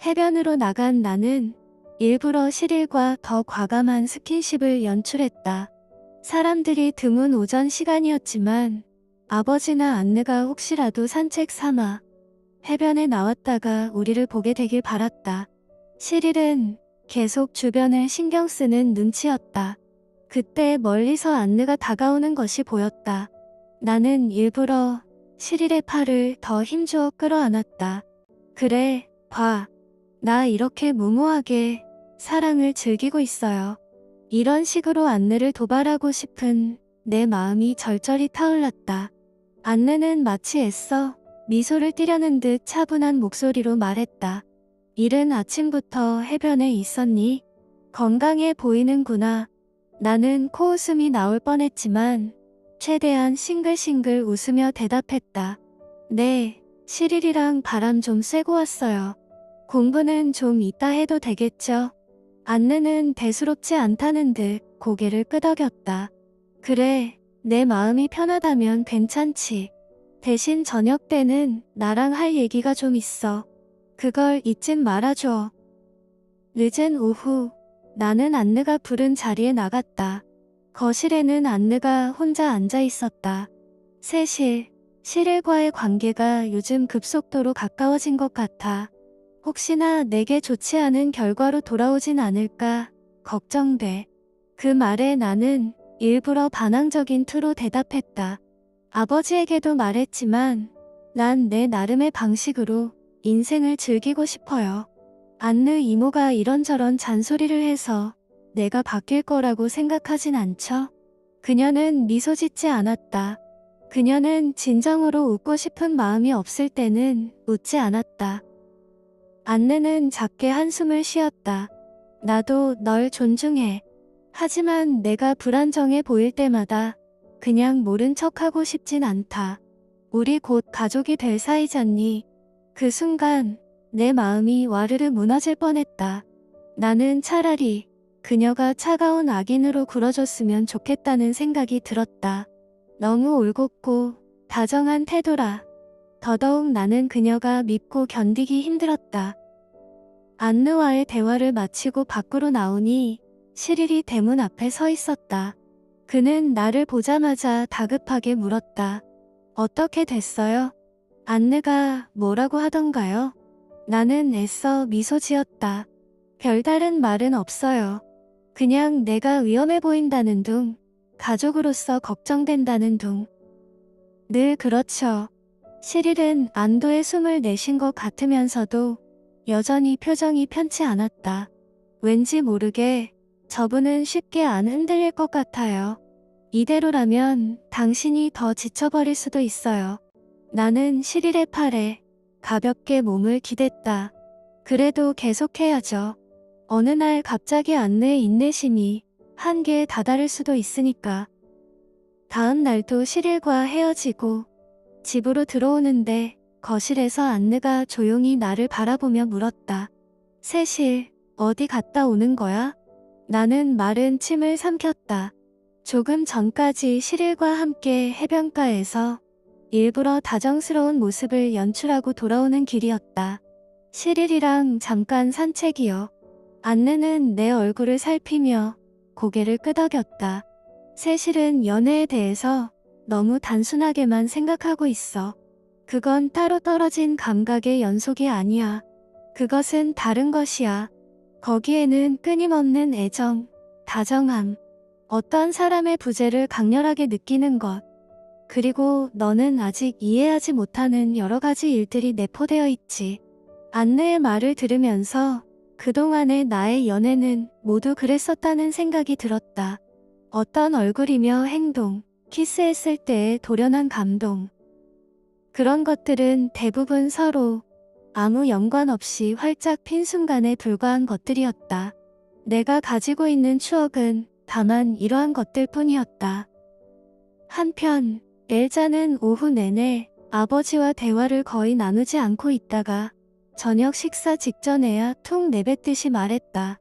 Speaker 1: 해변으로 나간 나는 일부러 시릴과 더 과감한 스킨십을 연출했다. 사람들이 드문 오전 시간이었지만 아버지나 안느가 혹시라도 산책 삼아 해변에 나왔다가 우리를 보게 되길 바랐다. 시릴은 계속 주변을 신경 쓰는 눈치였다. 그때 멀리서 안느가 다가오는 것이 보였다. 나는 일부러 시릴의 팔을 더 힘주어 끌어안았다. 그래, 봐. 나 이렇게 무모하게 사랑을 즐기고 있어요. 이런 식으로 안느를 도발하고 싶은 내 마음이 절절히 타올랐다. 안느는 마치 애써 미소를 띠려는 듯 차분한 목소리로 말했다. 이른 아침부터 해변에 있었니? 건강해 보이는구나. 나는 코웃음이 나올 뻔했지만 최대한 싱글싱글 웃으며 대답했다. 네, 시릴이랑 바람 좀 쐬고 왔어요. 공부는 좀 이따 해도 되겠죠? 안느는 대수롭지 않다는 듯 고개를 끄덕였다. 그래, 내 마음이 편하다면 괜찮지. 대신 저녁 때는 나랑 할 얘기가 좀 있어. 그걸 잊지 말아줘. 늦은 오후, 나는 안느가 부른 자리에 나갔다. 거실에는 안느가 혼자 앉아 있었다. 세실, 시릴과의 관계가 요즘 급속도로 가까워진 것 같아. 혹시나 내게 좋지 않은 결과로 돌아오진 않을까 걱정돼. 그 말에 나는 일부러 반항적인 투로 대답했다. 아버지에게도 말했지만 난 내 나름의 방식으로 인생을 즐기고 싶어요. 안느 이모가 이런저런 잔소리를 해서 내가 바뀔 거라고 생각하진 않죠? 그녀는 미소 짓지 않았다. 그녀는 진정으로 웃고 싶은 마음이 없을 때는 웃지 않았다. 안느는 작게 한숨을 쉬었다. 나도 널 존중해. 하지만 내가 불안정해 보일 때마다 그냥 모른 척하고 싶진 않다. 우리 곧 가족이 될 사이잖니. 그 순간 내 마음이 와르르 무너질 뻔했다. 나는 차라리 그녀가 차가운 악인으로 굴어줬으면 좋겠다는 생각이 들었다. 너무 올곧고 다정한 태도라. 더더욱 나는 그녀가 밉고 견디기 힘들었다. 안느와의 대화를 마치고 밖으로 나오니 시릴이 대문 앞에 서 있었다. 그는 나를 보자마자 다급하게 물었다. 어떻게 됐어요? 안느가 뭐라고 하던가요? 나는 애써 미소 지었다. 별다른 말은 없어요. 그냥 내가 위험해 보인다는 둥, 가족으로서 걱정된다는 둥. 늘 그렇죠. 시릴은 안도의 숨을 내쉰 것 같으면서도 여전히 표정이 편치 않았다. 왠지 모르게 저분은 쉽게 안 흔들릴 것 같아요. 이대로라면 당신이 더 지쳐버릴 수도 있어요. 나는 시릴의 팔에 가볍게 몸을 기댔다. 그래도 계속해야죠. 어느 날 갑자기 안느의 인내심이 한계에 다다를 수도 있으니까. 다음 날도 시릴과 헤어지고 집으로 들어오는데 거실에서 안느가 조용히 나를 바라보며 물었다. 세실, 어디 갔다 오는 거야? 나는 마른 침을 삼켰다. 조금 전까지 시릴과 함께 해변가에서 일부러 다정스러운 모습을 연출하고 돌아오는 길이었다. 시릴이랑 잠깐 산책이요. 안느는 내 얼굴을 살피며 고개를 끄덕였다. 세실은 연애에 대해서 너무 단순하게만 생각하고 있어. 그건 따로 떨어진 감각의 연속이 아니야. 그것은 다른 것이야. 거기에는 끊임없는 애정, 다정함, 어떤 사람의 부재를 강렬하게 느끼는 것, 그리고 너는 아직 이해하지 못하는 여러 가지 일들이 내포되어 있지. 안느의 말을 들으면서 그동안의 나의 연애는 모두 그랬었다는 생각이 들었다. 어떤 얼굴이며 행동, 키스했을 때의 돌연한 감동. 그런 것들은 대부분 서로 아무 연관 없이 활짝 핀 순간에 불과한 것들이었다. 내가 가지고 있는 추억은 다만 이러한 것들 뿐이었다. 한편 엘자는 오후 내내 아버지와 대화를 거의 나누지 않고 있다가 저녁 식사 직전에야 툭 내뱉듯이 말했다.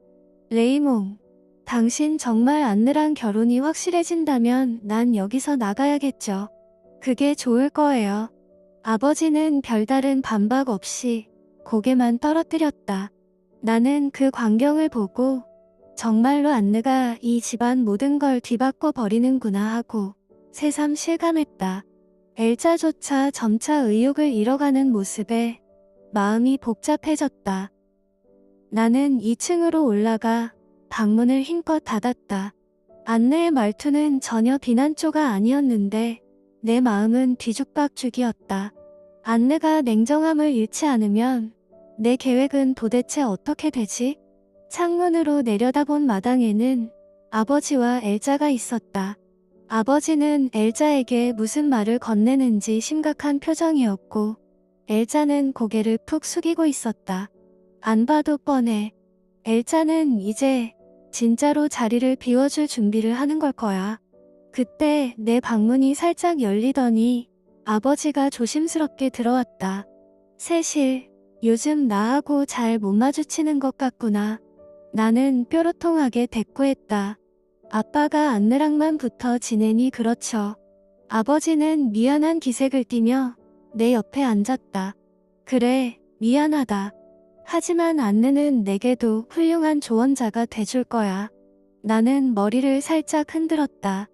Speaker 1: 레이몽, 당신 정말 안느랑 결혼이 확실해진다면 난 여기서 나가야겠죠. 그게 좋을 거예요. 아버지는 별다른 반박 없이 고개만 떨어뜨렸다. 나는 그 광경을 보고 정말로 안느가 이 집안 모든 걸 뒤바꿔 버리는구나 하고 새삼 실감했다. 엘자조차 점차 의욕을 잃어가는 모습에 마음이 복잡해졌다. 나는 2층으로 올라가 방문을 힘껏 닫았다. 안느의 말투는 전혀 비난조가 아니었는데 내 마음은 뒤죽박죽이었다. 안느가 냉정함을 잃지 않으면 내 계획은 도대체 어떻게 되지? 창문으로 내려다본 마당에는 아버지와 엘자가 있었다. 아버지는 엘자에게 무슨 말을 건네는지 심각한 표정이었고 엘자는 고개를 푹 숙이고 있었다. 안 봐도 뻔해. 엘자는 이제 진짜로 자리를 비워줄 준비를 하는 걸 거야. 그때 내 방문이 살짝 열리더니 아버지가 조심스럽게 들어왔다. 세실, 요즘 나하고 잘 못 마주치는 것 같구나. 나는 뾰로통하게 대꾸했다. 아빠가 안느랑만 붙어 지내니 그렇죠. 아버지는 미안한 기색을 띠며 내 옆에 앉았다. 그래, 미안하다. 하지만 안느는 내게도 훌륭한 조언자가 돼줄 거야. 나는 머리를 살짝 흔들었다.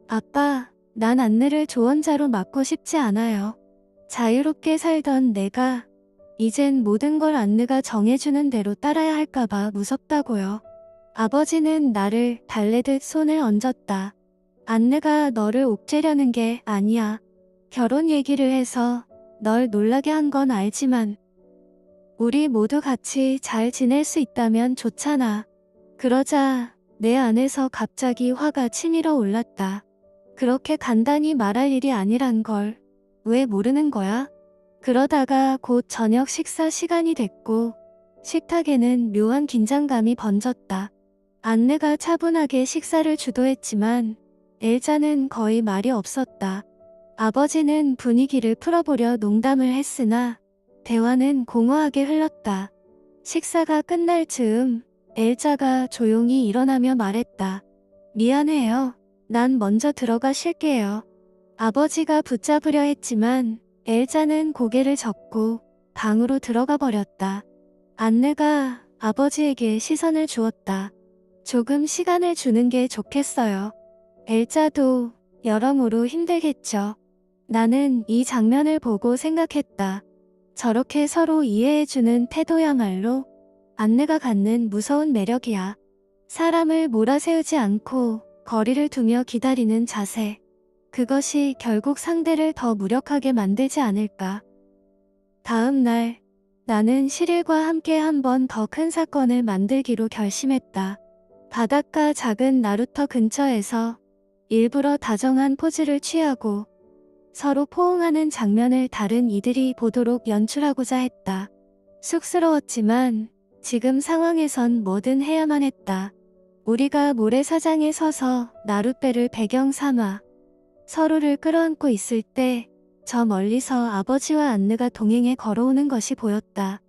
Speaker 1: 아빠, 난 안느를 조언자로 맡고 싶지 않아요. 자유롭게 살던 내가 이젠 모든 걸 안느가 정해주는 대로 따라야 할까봐 무섭다고요. 아버지는 나를 달래듯 손을 얹었다. 안느가 너를 옥죄려는 게 아니야. 결혼 얘기를 해서 널 놀라게 한 건 알지만 우리 모두 같이 잘 지낼 수 있다면 좋잖아. 그러자 내 안에서 갑자기 화가 치밀어 올랐다. 그렇게 간단히 말할 일이 아니란 걸 왜 모르는 거야? 그러다가 곧 저녁 식사 시간이 됐고 식탁에는 묘한 긴장감이 번졌다. 안느가 차분하게 식사를 주도했지만 엘자는 거의 말이 없었다. 아버지는 분위기를 풀어보려 농담을 했으나 대화는 공허하게 흘렀다. 식사가 끝날 즈음 엘자가 조용히 일어나며 말했다. 미안해요. 난 먼저 들어가 쉴게요. 아버지가 붙잡으려 했지만 엘자는 고개를 젓고 방으로 들어가 버렸다. 안느가 아버지에게 시선을 주었다. 조금 시간을 주는 게 좋겠어요. 엘자도 여러모로 힘들겠죠. 나는 이 장면을 보고 생각했다. 저렇게 서로 이해해주는 태도야말로 안느가 갖는 무서운 매력이야. 사람을 몰아세우지 않고 거리를 두며 기다리는 자세. 그것이 결국 상대를 더 무력하게 만들지 않을까. 다음 날, 나는 시릴과 함께 한 번 더 큰 사건을 만들기로 결심했다. 바닷가 작은 나루터 근처에서 일부러 다정한 포즈를 취하고 서로 포옹하는 장면을 다른 이들이 보도록 연출하고자 했다. 쑥스러웠지만 지금 상황에선 뭐든 해야만 했다. 우리가 모래사장에 서서 나룻배를 배경 삼아 서로를 끌어안고 있을 때 저 멀리서 아버지와 안느가 동행해 걸어오는 것이 보였다.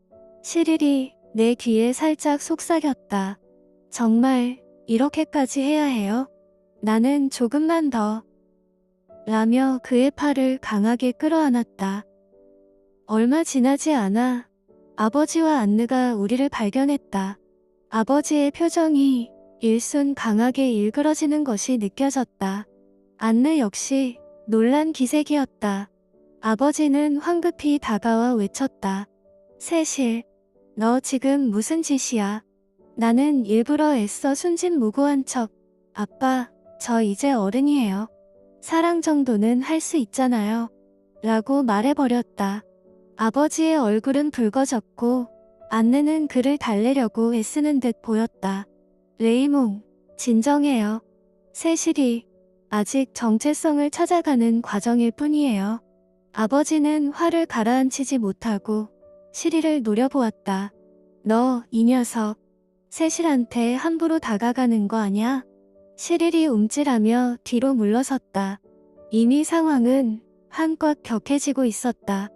Speaker 1: 시릴이 내 귀에 살짝 속삭였다. 정말 이렇게까지 해야 해요? 나는 조금만 더 라며 그의 팔을 강하게 끌어안았다. 얼마 지나지 않아 아버지와 안느가 우리를 발견했다. 아버지의 표정이 일순 강하게 일그러지는 것이 느껴졌다. 안느 역시 놀란 기색이었다. 아버지는 황급히 다가와 외쳤다. 세실, 너 지금 무슨 짓이야? 나는 일부러 애써 순진무구한 척. 아빠, 저 이제 어른이에요. 사랑 정도는 할 수 있잖아요. 라고 말해버렸다. 아버지의 얼굴은 붉어졌고 안느는 그를 달래려고 애쓰는 듯 보였다. 레이몽, 진정해요. 세실이 아직 정체성을 찾아가는 과정일 뿐이에요. 아버지는 화를 가라앉히지 못하고 시리를 노려보았다. 너, 이 녀석. 세실한테 함부로 다가가는 거 아냐? 시릴이 움찔하며 뒤로 물러섰다. 이미 상황은 한껏 격해지고 있었다.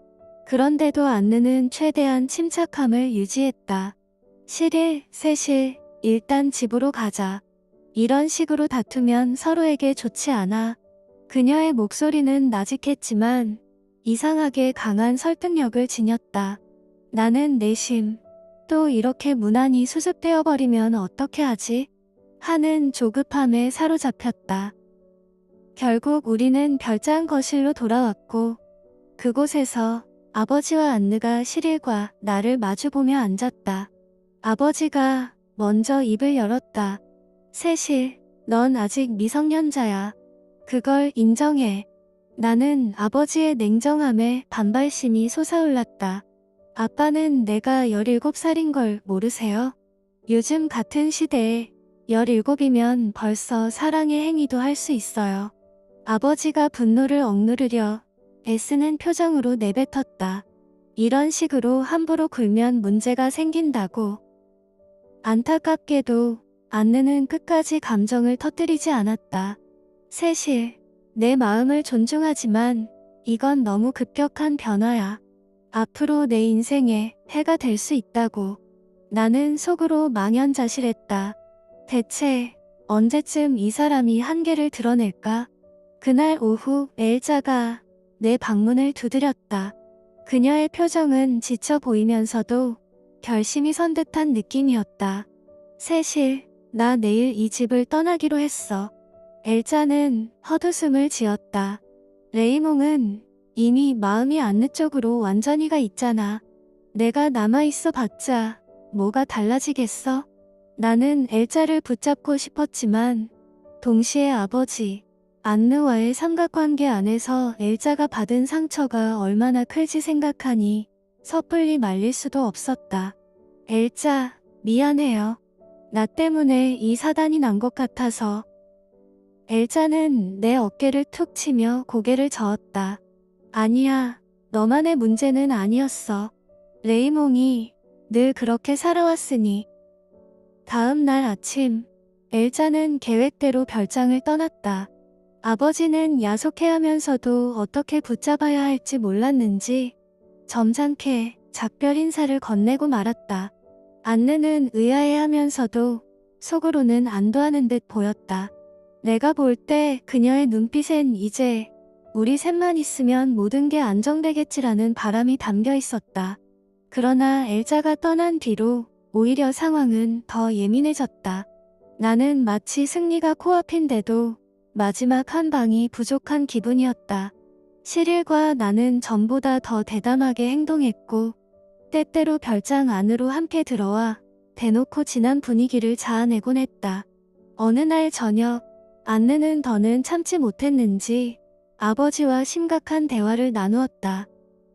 Speaker 1: 그런데도 안느는 최대한 침착함을 유지했다. 시릴, 세실, 일단 집으로 가자. 이런 식으로 다투면 서로에게 좋지 않아. 그녀의 목소리는 나직했지만 이상하게 강한 설득력을 지녔다. 나는 내심 또 이렇게 무난히 수습되어 버리면 어떻게 하지? 하는 조급함에 사로잡혔다. 결국 우리는 별장 거실로 돌아왔고 그곳에서 아버지와 안느가 시릴과 나를 마주보며 앉았다. 아버지가 먼저 입을 열었다. 세실, 넌 아직 미성년자야. 그걸 인정해. 나는 아버지의 냉정함에 반발심이 솟아올랐다. 아빠는 내가 17살인 걸 모르세요? 요즘 같은 시대에 17이면 벌써 사랑의 행위도 할 수 있어요. 아버지가 분노를 억누르려 애쓰는 표정으로 내뱉었다. 이런 식으로 함부로 굴면 문제가 생긴다고. 안타깝게도 안느는 끝까지 감정을 터뜨리지 않았다. 세실, 내 마음을 존중하지만 이건 너무 급격한 변화야. 앞으로 내 인생에 해가 될 수 있다고. 나는 속으로 망연자실했다. 대체 언제쯤 이 사람이 한계를 드러낼까? 그날 오후 엘자가 내 방문을 두드렸다. 그녀의 표정은 지쳐 보이면서도 결심이 선 듯한 느낌이었다. 세실, 나 내일 이 집을 떠나기로 했어. 엘자는 헛웃음을 지었다. 레이몽은 이미 마음이 안느 쪽으로 완전히 가 있잖아. 내가 남아있어 봤자 뭐가 달라지겠어? 나는 엘자를 붙잡고 싶었지만 동시에 아버지, 안느와의 삼각관계 안에서 엘자가 받은 상처가 얼마나 클지 생각하니 섣불리 말릴 수도 없었다. 엘자, 미안해요. 나 때문에 이 사단이 난 것 같아서. 엘자는 내 어깨를 툭 치며 고개를 저었다. 아니야, 너만의 문제는 아니었어. 레이몽이 늘 그렇게 살아왔으니. 다음 날 아침, 엘자는 계획대로 별장을 떠났다. 아버지는 야속해하면서도 어떻게 붙잡아야 할지 몰랐는지 점잖게 작별 인사를 건네고 말았다. 안느는 의아해하면서도 속으로는 안도하는 듯 보였다. 내가 볼 때 그녀의 눈빛엔 이제 우리 셋만 있으면 모든 게 안정되겠지라는 바람이 담겨 있었다. 그러나 엘자가 떠난 뒤로 오히려 상황은 더 예민해졌다. 나는 마치 승리가 코앞인데도 마지막 한 방이 부족한 기분이었다. 시릴과 나는 전보다 더 대담하게 행동했고 때때로 별장 안으로 함께 들어와 대놓고 지난 분위기를 자아내곤 했다. 어느 날 저녁, 안느는 더는 참지 못했는지 아버지와 심각한 대화를 나누었다.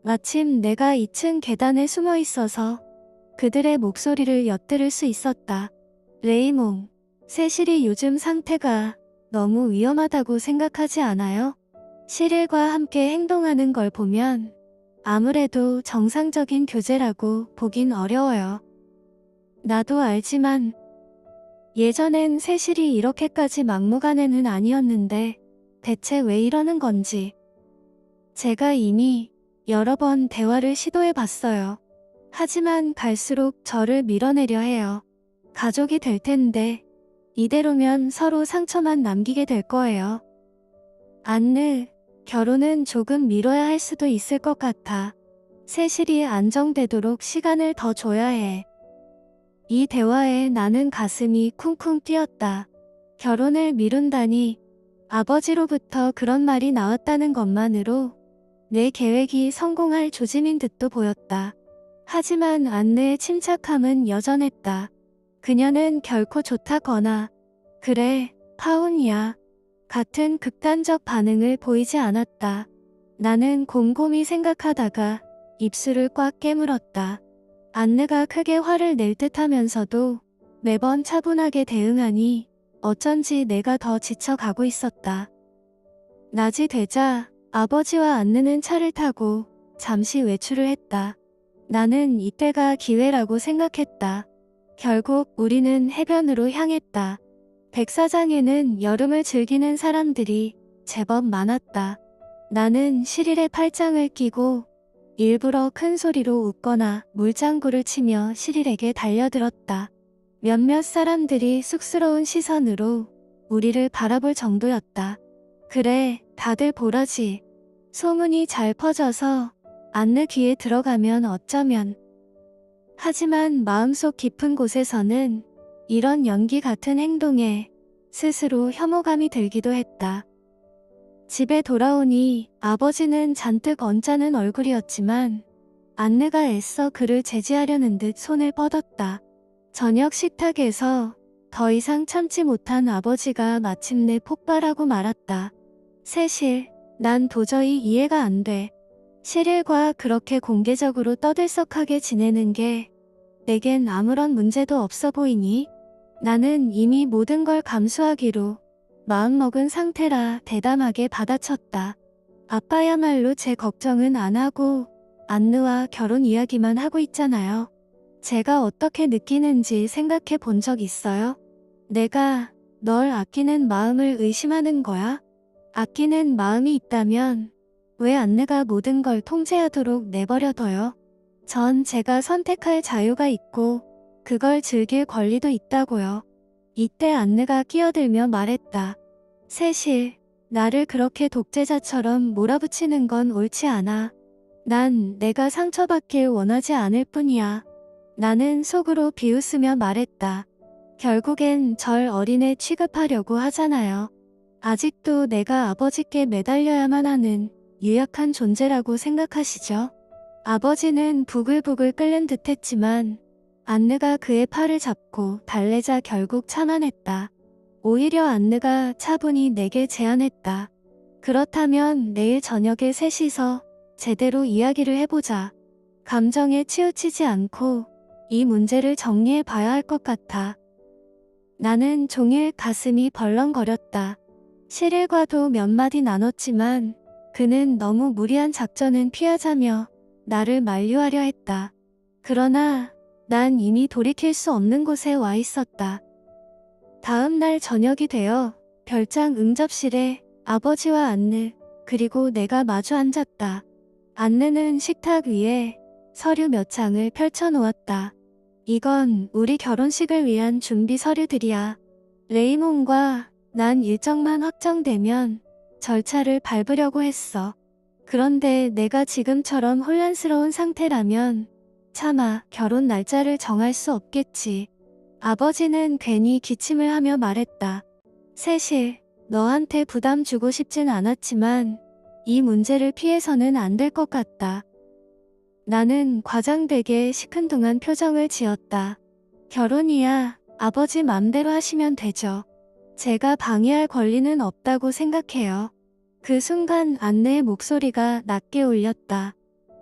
Speaker 1: 마침 내가 2층 계단에 숨어 있어서 그들의 목소리를 엿들을 수 있었다. 레이몽, 세실이 요즘 상태가 너무 위험하다고 생각하지 않아요? 시릴과 함께 행동하는 걸 보면 아무래도 정상적인 교제라고 보긴 어려워요. 나도 알지만 예전엔 세실이 이렇게까지 막무가내는 아니었는데 대체 왜 이러는 건지. 제가 이미 여러 번 대화를 시도해 봤어요. 하지만 갈수록 저를 밀어내려 해요. 가족이 될 텐데 이대로면 서로 상처만 남기게 될 거예요. 안느, 결혼은 조금 미뤄야 할 수도 있을 것 같아. 세실이 안정되도록 시간을 더 줘야 해. 이 대화에 나는 가슴이 쿵쿵 뛰었다. 결혼을 미룬다니 아버지로부터 그런 말이 나왔다는 것만으로 내 계획이 성공할 조짐인 듯도 보였다. 하지만 안느의 침착함은 여전했다. 그녀는 결코 좋다거나 그래, 파운이야 같은 극단적 반응을 보이지 않았다. 나는 곰곰이 생각하다가 입술을 꽉 깨물었다. 안느가 크게 화를 낼 듯하면서도 매번 차분하게 대응하니 어쩐지 내가 더 지쳐가고 있었다. 낮이 되자 아버지와 안느는 차를 타고 잠시 외출을 했다. 나는 이때가 기회라고 생각했다. 결국 우리는 해변으로 향했다. 백사장에는 여름을 즐기는 사람들이 제법 많았다. 나는 시릴의 팔짱을 끼고 일부러 큰 소리로 웃거나 물장구를 치며 시릴에게 달려들었다. 몇몇 사람들이 쑥스러운 시선으로 우리를 바라볼 정도였다. 그래, 다들 보라지. 소문이 잘 퍼져서 안느 귀에 들어가면 어쩌면. 하지만 마음속 깊은 곳에서는 이런 연기 같은 행동에 스스로 혐오감이 들기도 했다. 집에 돌아오니 아버지는 잔뜩 언짢은 얼굴이었지만 안느가 애써 그를 제지하려는 듯 손을 뻗었다. 저녁 식탁에서 더 이상 참지 못한 아버지가 마침내 폭발하고 말았다. 세실, 난 도저히 이해가 안 돼. 시릴과 그렇게 공개적으로 떠들썩하게 지내는 게 내겐 아무런 문제도 없어 보이니? 나는 이미 모든 걸 감수하기로 마음먹은 상태라 대담하게 받아쳤다. 아빠야말로 제 걱정은 안 하고 안느와 결혼 이야기만 하고 있잖아요. 제가 어떻게 느끼는지 생각해 본 적 있어요? 내가 널 아끼는 마음을 의심하는 거야? 아끼는 마음이 있다면 왜 안느가 모든 걸 통제하도록 내버려둬요? 전 제가 선택할 자유가 있고 그걸 즐길 권리도 있다고요. 이때 안느가 끼어들며 말했다. 세실, 나를 그렇게 독재자처럼 몰아붙이는 건 옳지 않아. 난 내가 상처받길 원하지 않을 뿐이야. 나는 속으로 비웃으며 말했다. 결국엔 절 어린애 취급하려고 하잖아요. 아직도 내가 아버지께 매달려야만 하는 유약한 존재라고 생각하시죠? 아버지는 부글부글 끓는 듯 했지만 안느가 그의 팔을 잡고 달래자 결국 참아냈다. 오히려 안느가 차분히 내게 제안했다. 그렇다면 내일 저녁에 셋이서 제대로 이야기를 해보자. 감정에 치우치지 않고 이 문제를 정리해 봐야 할 것 같아. 나는 종일 가슴이 벌렁거렸다. 시릴과도 몇 마디 나눴지만 그는 너무 무리한 작전은 피하자며 나를 만류하려 했다. 그러나 난 이미 돌이킬 수 없는 곳에 와 있었다. 다음 날 저녁이 되어 별장 응접실에 아버지와 안느 그리고 내가 마주 앉았다. 안느는 식탁 위에 서류 몇 장을 펼쳐놓았다. 이건 우리 결혼식을 위한 준비 서류들이야. 레이몬과 난 일정만 확정되면 절차를 밟으려고 했어. 그런데 내가 지금처럼 혼란스러운 상태라면 차마 결혼 날짜를 정할 수 없겠지. 아버지는 괜히 기침을 하며 말했다. 세실, 너한테 부담 주고 싶진 않았지만 이 문제를 피해서는 안 될 것 같다. 나는 과장되게 시큰둥한 표정을 지었다. 결혼이야 아버지 맘대로 하시면 되죠. 제가 방해할 권리는 없다고 생각해요. 그 순간 안내의 목소리가 낮게 울렸다.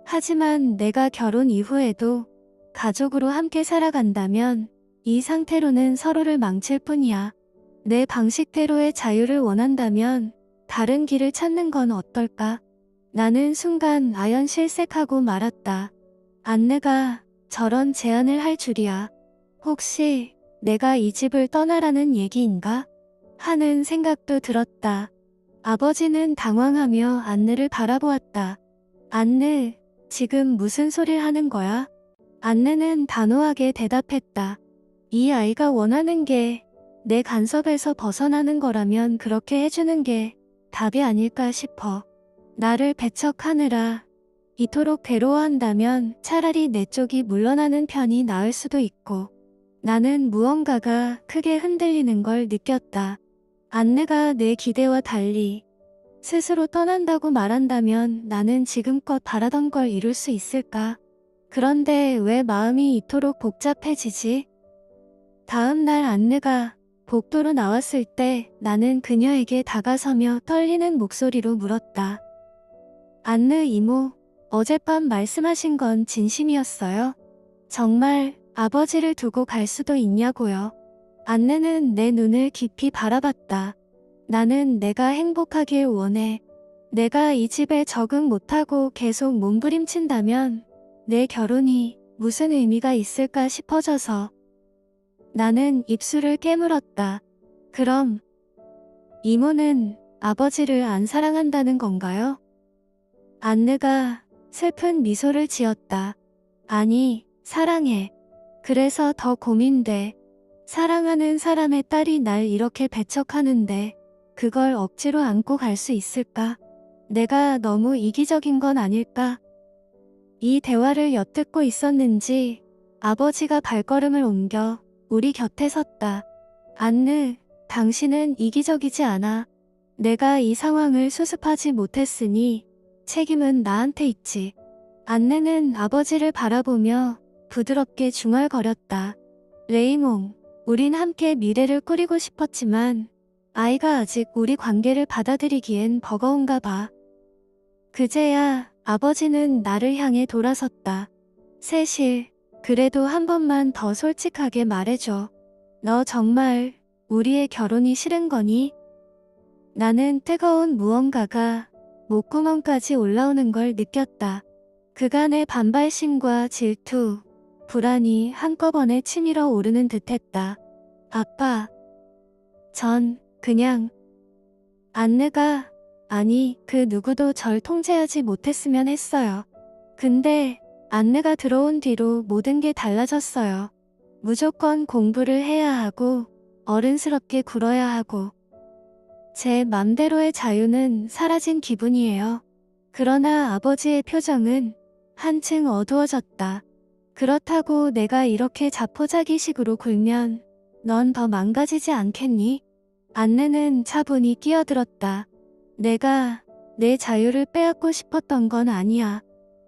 Speaker 1: 하지만 내가 결혼 이후에도 가족으로 함께 살아간다면 이 상태로는 서로를 망칠 뿐이야. 내 방식대로의 자유를 원한다면 다른 길을 찾는 건 어떨까? 나는 순간 아연실색하고 말았다. 안내가 저런 제안을 할 줄이야. 혹시 내가 이 집을 떠나라는 얘기인가? 하는 생각도 들었다. 아버지는 당황하며 안내를 바라보았다. 안내, 지금 무슨 소리를 하는 거야? 안내는 단호하게 대답했다. 이 아이가 원하는 게 내 간섭에서 벗어나는 거라면 그렇게 해주는 게 답이 아닐까 싶어. 나를 배척하느라 이토록 괴로워한다면 차라리 내 쪽이 물러나는 편이 나을 수도 있고. 나는 무언가가 크게 흔들리는 걸 느꼈다. 안내가 내 기대와 달리 스스로 떠난다고 말한다면 나는 지금껏 바라던 걸 이룰 수 있을까? 그런데 왜 마음이 이토록 복잡해지지? 다음 날 안내가 복도로 나왔을 때 나는 그녀에게 다가서며 떨리는 목소리로 물었다. 안느 이모, 어젯밤 말씀하신 건 진심이었어요? 정말 아버지를 두고 갈 수도 있냐고요. 안내는 내 눈을 깊이 바라봤다. 나는 내가 행복하길 원해. 내가 이 집에 적응 못하고 계속 몸부림친다면 내 결혼이 무슨 의미가 있을까 싶어져서. 나는 입술을 깨물었다. 그럼 이모는 아버지를 안 사랑한다는 건가요? 안느가 슬픈 미소를 지었다. 아니, 사랑해. 그래서 더 고민돼. 사랑하는 사람의 딸이 날 이렇게 배척하는데 그걸 억지로 안고 갈 수 있을까? 내가 너무 이기적인 건 아닐까? 이 대화를 엿듣고 있었는지 아버지가 발걸음을 옮겨 우리 곁에 섰다. 안느, 당신은 이기적이지 않아. 내가 이 상황을 수습하지 못했으니 책임은 나한테 있지. 안내는 아버지를 바라보며 부드럽게 중얼거렸다. 레이몽, 우린 함께 미래를 꾸리고 싶었지만 아이가 아직 우리 관계를 받아들이기엔 버거운가 봐. 그제야 아버지는 나를 향해 돌아섰다. 세실, 그래도 한 번만 더 솔직하게 말해줘. 너 정말 우리의 결혼이 싫은 거니? 나는 뜨거운 무언가가 목구멍까지 올라오는 걸 느꼈다. 그간의 반발심과 질투, 불안이 한꺼번에 치밀어 오르는 듯했다. 아빠, 전 그냥 안느가 아니 그 누구도 절 통제하지 못했으면 했어요. 근데 안느가 들어온 뒤로 모든 게 달라졌어요. 무조건 공부를 해야 하고 어른스럽게 굴어야 하고 제 맘대로의 자유는 사라진 기분이에요. 그러나 아버지의 표정은 한층 어두워졌다. 그렇다고 내가 이렇게 자포자기식으로 굴면 넌 더 망가지지 않겠니? 안느는 차분히 끼어들었다. 내가 내 자유를 빼앗고 싶었던 건 아니야.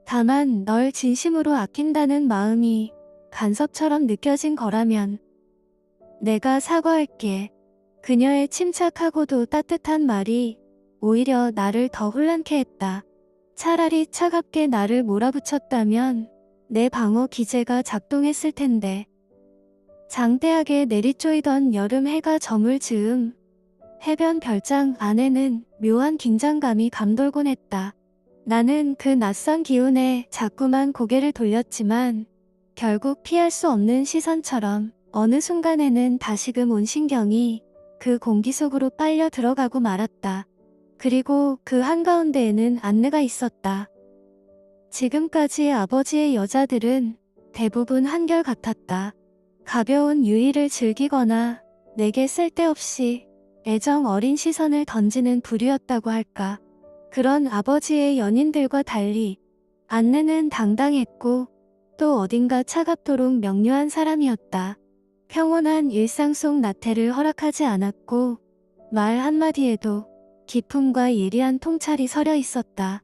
Speaker 1: 다만 널 진심으로 아낀다는 마음이 간섭처럼 느껴진 거라면 내가 사과할게. 그녀의 침착하고도 따뜻한 말이 오히려 나를 더 혼란케 했다. 차라리 차갑게 나를 몰아붙였다면 내 방어 기제가 작동했을 텐데. 장대하게 내리쪼이던 여름 해가 저물 즈음 해변 별장 안에는 묘한 긴장감이 감돌곤 했다. 나는 그 낯선 기운에 자꾸만 고개를 돌렸지만 결국 피할 수 없는 시선처럼 어느 순간에는 다시금 온 신경이 그 공기 속으로 빨려 들어가고 말았다. 그리고 그 한가운데에는 안느가 있었다. 지금까지 아버지의 여자들은 대부분 한결같았다. 가벼운 유의를 즐기거나 내게 쓸데없이 애정 어린 시선을 던지는 부류였다고 할까. 그런 아버지의 연인들과 달리 안내는 당당했고 또 어딘가 차갑도록 명료한 사람이었다. 평온한 일상 속 나태를 허락하지 않았고 말 한마디에도 기품과 예리한 통찰이 서려 있었다.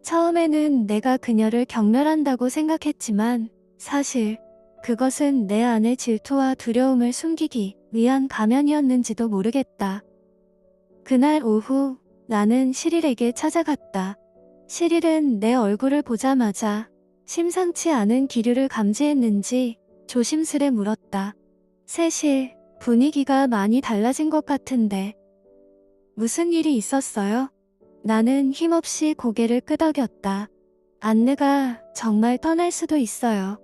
Speaker 1: 처음에는 내가 그녀를 경멸한다고 생각했지만 사실 그것은 내 안의 질투와 두려움을 숨기기 위한 가면이었는지도 모르겠다. 그날 오후 나는 시릴에게 찾아갔다. 시릴은 내 얼굴을 보자마자 심상치 않은 기류를 감지했는지 조심스레 물었다. 세실, 분위기가 많이 달라진 것 같은데 무슨 일이 있었어요? 나는 힘없이 고개를 끄덕였다. 안느가 정말 떠날 수도 있어요.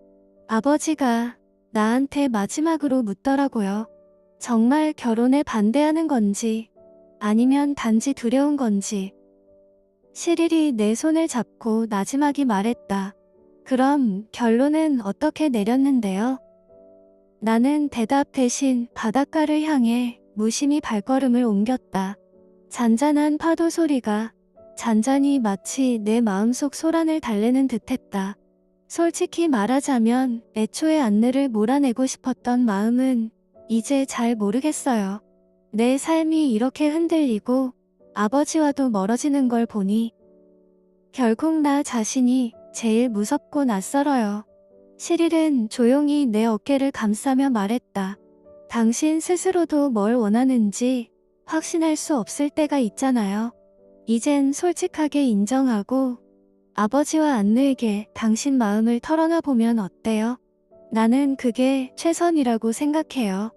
Speaker 1: 아버지가 나한테 마지막으로 묻더라고요. 정말 결혼에 반대하는 건지 아니면 단지 두려운 건지. 시릴이 내 손을 잡고 나지막이 말했다. 그럼 결론은 어떻게 내렸는데요? 나는 대답 대신 바닷가를 향해 무심히 발걸음을 옮겼다. 잔잔한 파도 소리가 잔잔히 마치 내 마음속 소란을 달래는 듯했다. 솔직히 말하자면 애초에 안느를 몰아내고 싶었던 마음은 이제 잘 모르겠어요. 내 삶이 이렇게 흔들리고 아버지와도 멀어지는 걸 보니 결국 나 자신이 제일 무섭고 낯설어요. 시릴은 조용히 내 어깨를 감싸며 말했다. 당신 스스로도 뭘 원하는지 확신할 수 없을 때가 있잖아요. 이젠 솔직하게 인정하고 아버지와 안느에게 당신 마음을 털어놔 보면 어때요? 나는 그게 최선이라고 생각해요.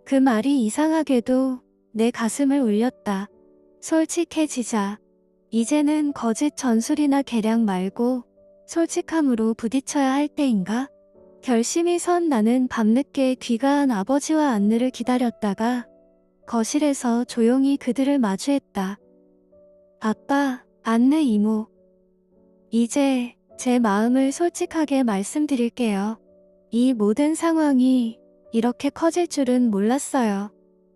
Speaker 1: 그 말이 이상하게도 내 가슴을 울렸다. 솔직해지자. 이제는 거짓 전술이나 계량 말고 솔직함으로 부딪혀야 할 때인가? 결심이 선 나는 밤늦게 귀가한 아버지와 안느를 기다렸다가 거실에서 조용히 그들을 마주했다. 아빠, 안느 이모. 이제 제 마음을 솔직하게 말씀드릴게요. 이 모든 상황이 이렇게 커질 줄은 몰랐어요.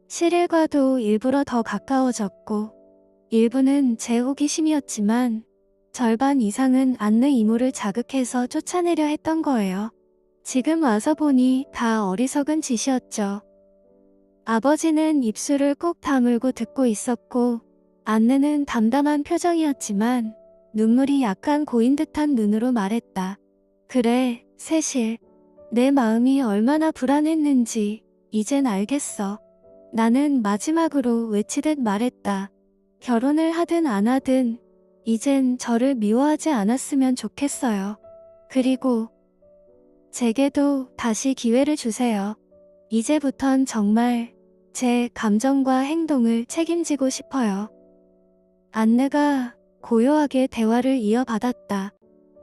Speaker 1: 시릴과도 일부러 더 가까워졌고 일부는 제 호기심이었지만 절반 이상은 안느 이모를 자극해서 쫓아내려 했던 거예요. 지금 와서 보니 다 어리석은 짓이었죠. 아버지는 입술을 꼭 다물고 듣고 있었고 안느는 담담한 표정이었지만 눈물이 약간 고인 듯한 눈으로 말했다. 그래, 세실. 내 마음이 얼마나 불안했는지 이젠 알겠어. 나는 마지막으로 외치듯 말했다. 결혼을 하든 안 하든 이젠 저를 미워하지 않았으면 좋겠어요. 그리고 제게도 다시 기회를 주세요. 이제부턴 정말 제 감정과 행동을 책임지고 싶어요. 안느가 고요하게 대화를 이어받았다.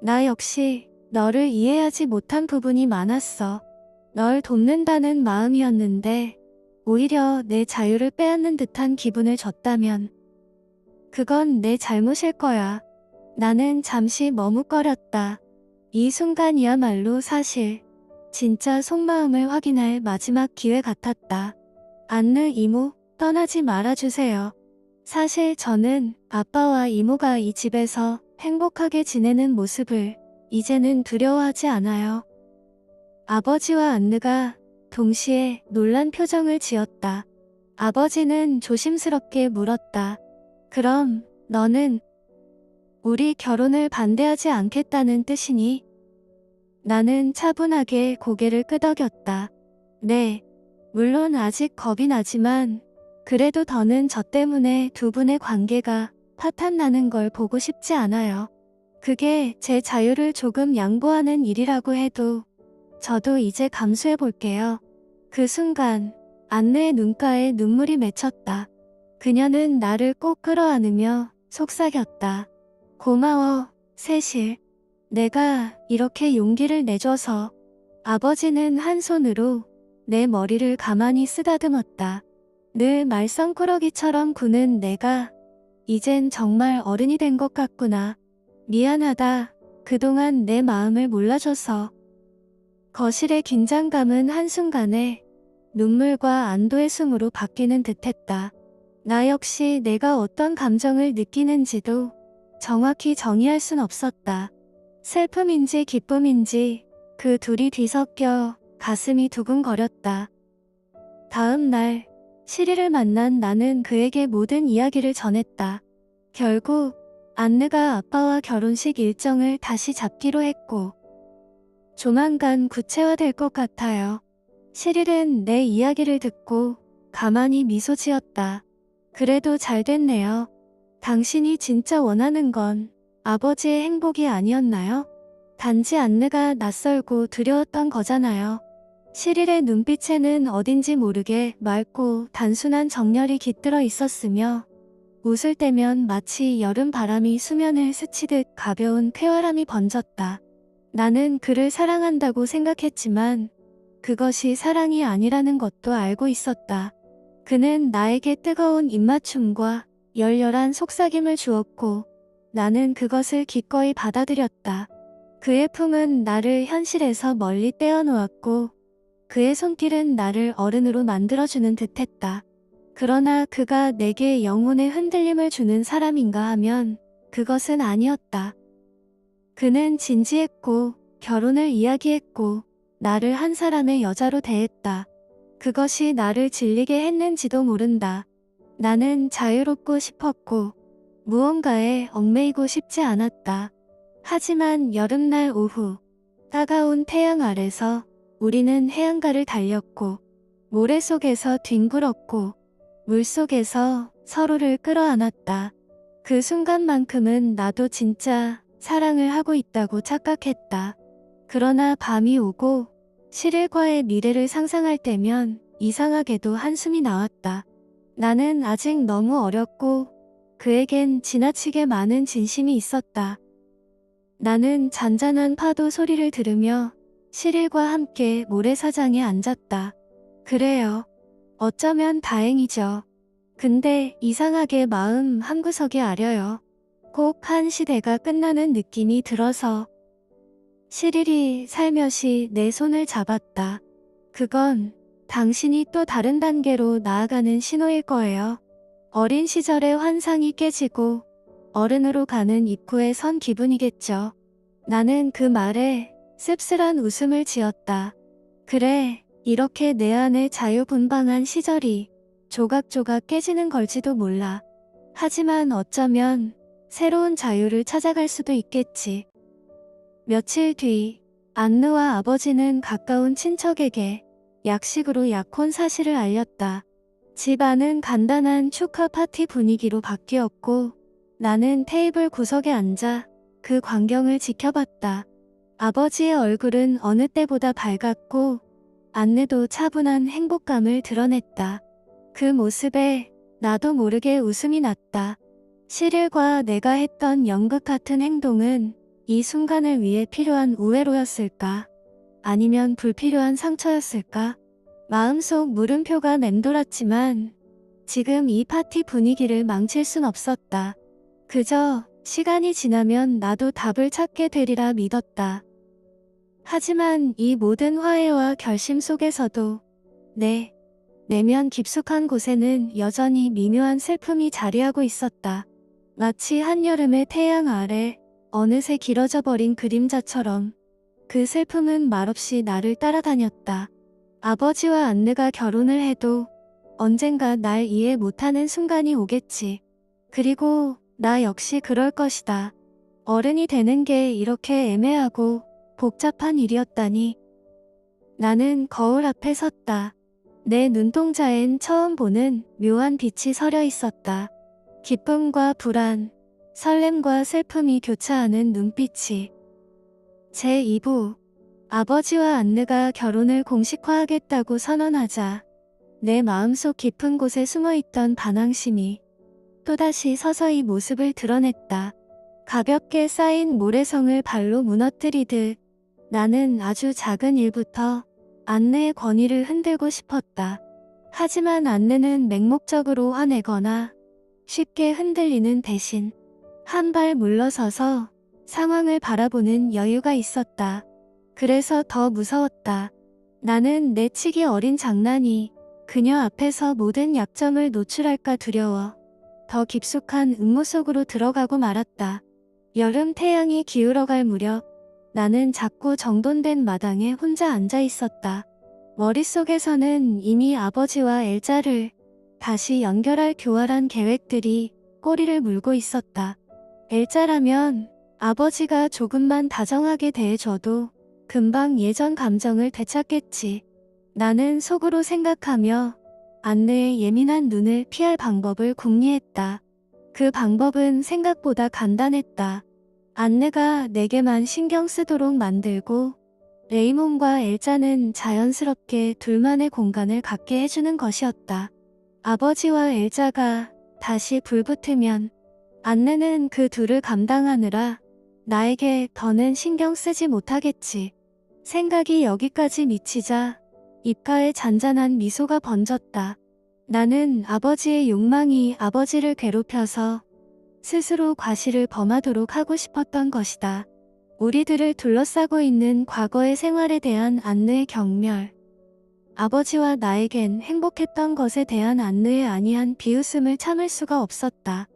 Speaker 1: 나 역시 너를 이해하지 못한 부분이 많았어. 널 돕는다는 마음이었는데 오히려 내 자유를 빼앗는 듯한 기분을 줬다면 그건 내 잘못일 거야. 나는 잠시 머뭇거렸다. 이 순간이야말로 사실 진짜 속마음을 확인할 마지막 기회 같았다. 안느 이모, 떠나지 말아주세요. 사실 저는 아빠와 이모가 이 집에서 행복하게 지내는 모습을 이제는 두려워하지 않아요. 아버지와 안느가 동시에 놀란 표정을 지었다. 아버지는 조심스럽게 물었다. 그럼 너는 우리 결혼을 반대하지 않겠다는 뜻이니? 나는 차분하게 고개를 끄덕였다. 네, 물론 아직 겁이 나지만 그래도 더는 저 때문에 두 분의 관계가 파탄나는 걸 보고 싶지 않아요. 그게 제 자유를 조금 양보하는 일이라고 해도 저도 이제 감수해 볼게요. 그 순간 안느의 눈가에 눈물이 맺혔다. 그녀는 나를 꼭 끌어안으며 속삭였다. 고마워, 세실. 내가 이렇게 용기를 내줘서. 아버지는 한 손으로 내 머리를 가만히 쓰다듬었다. 늘 말썽꾸러기처럼 구는 내가 이젠 정말 어른이 된 것 같구나. 미안하다. 그동안 내 마음을 몰라줘서. 거실의 긴장감은 한순간에 눈물과 안도의 숨으로 바뀌는 듯했다. 나 역시 내가 어떤 감정을 느끼는지도 정확히 정의할 순 없었다. 슬픔인지 기쁨인지 그 둘이 뒤섞여 가슴이 두근거렸다. 다음 날 시리를 만난 나는 그에게 모든 이야기를 전했다. 결국 안느가 아빠와 결혼식 일정을 다시 잡기로 했고 조만간 구체화될 것 같아요. 시릴은 내 이야기를 듣고 가만히 미소 지었다. 그래도 잘 됐네요. 당신이 진짜 원하는 건 아버지의 행복이 아니었나요? 단지 안느가 낯설고 두려웠던 거잖아요. 시릴의 눈빛에는 어딘지 모르게 맑고 단순한 정열이 깃들어 있었으며 웃을 때면 마치 여름 바람이 수면을 스치듯 가벼운 쾌활함이 번졌다. 나는 그를 사랑한다고 생각했지만 그것이 사랑이 아니라는 것도 알고 있었다. 그는 나에게 뜨거운 입맞춤과 열렬한 속삭임을 주었고 나는 그것을 기꺼이 받아들였다. 그의 품은 나를 현실에서 멀리 떼어놓았고 그의 손길은 나를 어른으로 만들어주는 듯했다. 그러나 그가 내게 영혼의 흔들림을 주는 사람인가 하면 그것은 아니었다. 그는 진지했고 결혼을 이야기했고 나를 한 사람의 여자로 대했다. 그것이 나를 질리게 했는지도 모른다. 나는 자유롭고 싶었고 무언가에 얽매이고 싶지 않았다. 하지만 여름날 오후 따가운 태양 아래서 우리는 해안가를 달렸고 모래 속에서 뒹굴었고 물속에서 서로를 끌어안았다. 그 순간만큼은 나도 진짜 사랑을 하고 있다고 착각했다. 그러나 밤이 오고 시릴과의 미래를 상상할 때면 이상하게도 한숨이 나왔다. 나는 아직 너무 어렸고 그에겐 지나치게 많은 진심이 있었다. 나는 잔잔한 파도 소리를 들으며 시릴과 함께 모래사장에 앉았다. 그래요. 어쩌면 다행이죠. 근데 이상하게 마음 한구석이 아려요. 꼭 한 시대가 끝나는 느낌이 들어서. 시릴이 살며시 내 손을 잡았다. 그건 당신이 또 다른 단계로 나아가는 신호일 거예요. 어린 시절의 환상이 깨지고 어른으로 가는 입구에 선 기분이겠죠. 나는 그 말에 씁쓸한 웃음을 지었다. 그래, 이렇게 내 안에 자유분방한 시절이 조각조각 깨지는 걸지도 몰라. 하지만 어쩌면 새로운 자유를 찾아갈 수도 있겠지. 며칠 뒤 안느와 아버지는 가까운 친척에게 약식으로 약혼 사실을 알렸다. 집 안은 간단한 축하 파티 분위기로 바뀌었고 나는 테이블 구석에 앉아 그 광경을 지켜봤다. 아버지의 얼굴은 어느 때보다 밝았고 안느도 차분한 행복감을 드러냈다. 그 모습에 나도 모르게 웃음이 났다. 시릴과 내가 했던 연극 같은 행동은 이 순간을 위해 필요한 우회로였을까? 아니면 불필요한 상처였을까? 마음속 물음표가 맴돌았지만 지금 이 파티 분위기를 망칠 순 없었다. 그저 시간이 지나면 나도 답을 찾게 되리라 믿었다. 하지만 이 모든 화해와 결심 속에서도 내면 깊숙한 곳에는 여전히 미묘한 슬픔이 자리하고 있었다. 마치 한여름의 태양 아래 어느새 길어져 버린 그림자처럼 그 슬픔은 말없이 나를 따라다녔다. 아버지와 안느가 결혼을 해도 언젠가 날 이해 못하는 순간이 오겠지. 그리고 나 역시 그럴 것이다. 어른이 되는 게 이렇게 애매하고 복잡한 일이었다니. 나는 거울 앞에 섰다. 내 눈동자엔 처음 보는 묘한 빛이 서려 있었다. 기쁨과 불안, 설렘과 슬픔이 교차하는 눈빛이. 제2부 아버지와 안느가 결혼을 공식화하겠다고 선언하자 내 마음속 깊은 곳에 숨어있던 반항심이 또다시 서서히 모습을 드러냈다. 가볍게 쌓인 모래성을 발로 무너뜨리듯 나는 아주 작은 일부터 안느의 권위를 흔들고 싶었다. 하지만 안느는 맹목적으로 화내거나 쉽게 흔들리는 대신 한 발 물러서서 상황을 바라보는 여유가 있었다. 그래서 더 무서웠다. 나는 내치기 어린 장난이 그녀 앞에서 모든 약점을 노출할까 두려워 더 깊숙한 음모 속으로 들어가고 말았다. 여름 태양이 기울어갈 무렵 나는 작고 정돈된 마당에 혼자 앉아 있었다. 머릿속에서는 이미 아버지와 엘자를 다시 연결할 교활한 계획들이 꼬리를 물고 있었다. 엘자라면 아버지가 조금만 다정하게 대해줘도 금방 예전 감정을 되찾겠지. 나는 속으로 생각하며 안내의 예민한 눈을 피할 방법을 궁리했다. 그 방법은 생각보다 간단했다. 안내가 내게만 신경 쓰도록 만들고 레이몬과 엘자는 자연스럽게 둘만의 공간을 갖게 해주는 것이었다. 아버지와 엘자가 다시 불붙으면 안내는 그 둘을 감당하느라 나에게 더는 신경 쓰지 못하겠지. 생각이 여기까지 미치자 입가에 잔잔한 미소가 번졌다. 나는 아버지의 욕망이 아버지를 괴롭혀서 스스로 과실을 범하도록 하고 싶었던 것이다. 우리들을 둘러싸고 있는 과거의 생활에 대한 안느의 경멸. 아버지와 나에겐 행복했던 것에 대한 안느의 아니한 비웃음을 참을 수가 없었다.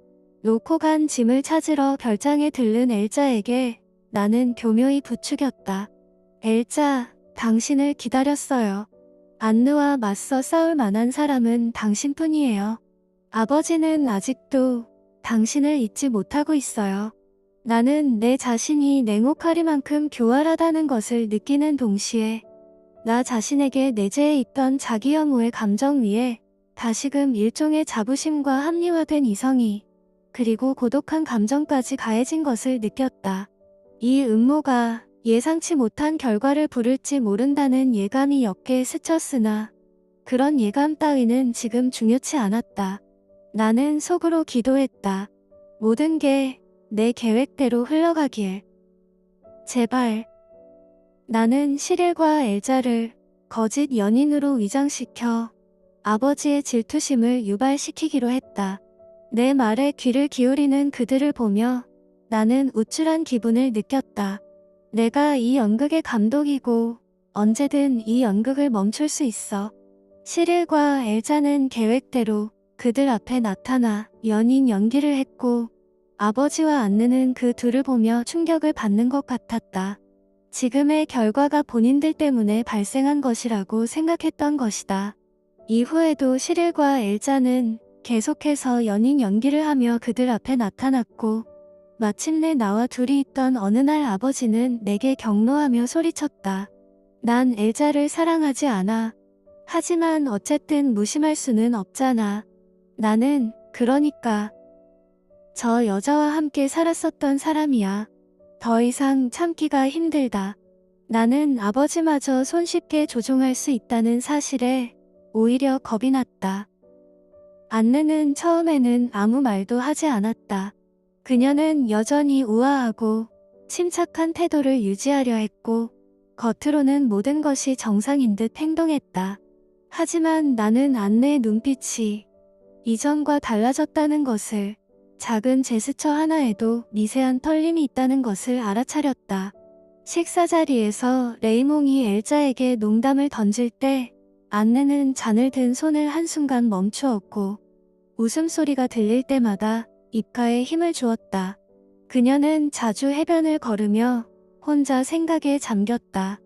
Speaker 1: 놓고 간 짐을 찾으러 별장에 들른 엘자에게 나는 교묘히 부추겼다. 엘자, 당신을 기다렸어요. 안느와 맞서 싸울 만한 사람은 당신뿐이에요. 아버지는 아직도 당신을 잊지 못하고 있어요. 나는 내 자신이 냉혹하리만큼 교활하다는 것을 느끼는 동시에 나 자신에게 내재해 있던 자기 혐오의 감정 위에 다시금 일종의 자부심과 합리화된 이성이 그리고 고독한 감정까지 가해진 것을 느꼈다. 이 음모가 예상치 못한 결과를 부를지 모른다는 예감이 어깨에 스쳤으나 그런 예감 따위는 지금 중요치 않았다. 나는 속으로 기도했다. 모든 게 내 계획대로 흘러가길. 제발. 나는 시릴과 엘자를 거짓 연인으로 위장시켜 아버지의 질투심을 유발시키기로 했다. 내 말에 귀를 기울이는 그들을 보며 나는 우쭐한 기분을 느꼈다. 내가 이 연극의 감독이고 언제든 이 연극을 멈출 수 있어. 시릴과 엘자는 계획대로 그들 앞에 나타나 연인 연기를 했고 아버지와 안느는 그 둘을 보며 충격을 받는 것 같았다. 지금의 결과가 본인들 때문에 발생한 것이라고 생각했던 것이다. 이후에도 시릴과 엘자는 계속해서 연인 연기를 하며 그들 앞에 나타났고 마침내 나와 둘이 있던 어느 날 아버지는 내게 경로하며 소리쳤다. 난 엘자를 사랑하지 않아. 하지만 어쨌든 무심할 수는 없잖아. 나는 그러니까 저 여자와 함께 살았었던 사람이야. 더 이상 참기가 힘들다. 나는 아버지마저 손쉽게 조종할 수 있다는 사실에 오히려 겁이 났다. 안느는 처음에는 아무 말도 하지 않았다. 그녀는 여전히 우아하고 침착한 태도를 유지하려 했고 겉으로는 모든 것이 정상인 듯 행동했다. 하지만 나는 안느의 눈빛이 이전과 달라졌다는 것을, 작은 제스처 하나에도 미세한 떨림이 있다는 것을 알아차렸다. 식사 자리에서 레이몽이 엘자에게 농담을 던질 때 안느는 잔을 든 손을 한순간 멈추었고 웃음소리가 들릴 때마다 입가에 힘을 주었다. 그녀는 자주 해변을 걸으며 혼자 생각에 잠겼다.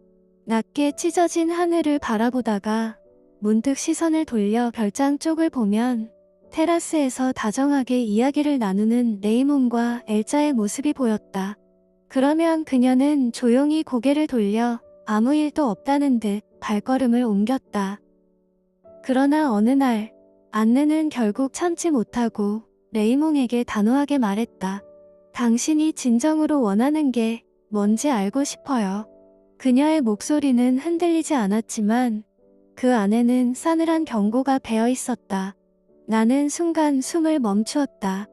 Speaker 1: 낮게 찢어진 하늘을 바라보다가 문득 시선을 돌려 별장 쪽을 보면 테라스에서 다정하게 이야기를 나누는 레이몬과 엘자의 모습이 보였다. 그러면 그녀는 조용히 고개를 돌려 아무 일도 없다는 듯 발걸음을 옮겼다. 그러나 어느 날 안느는 결국 참지 못하고 레이몽에게 단호하게 말했다. 당신이 진정으로 원하는 게 뭔지 알고 싶어요. 그녀의 목소리는 흔들리지 않았지만 그 안에는 싸늘한 경고가 배어 있었다. 나는 순간 숨을 멈추었다.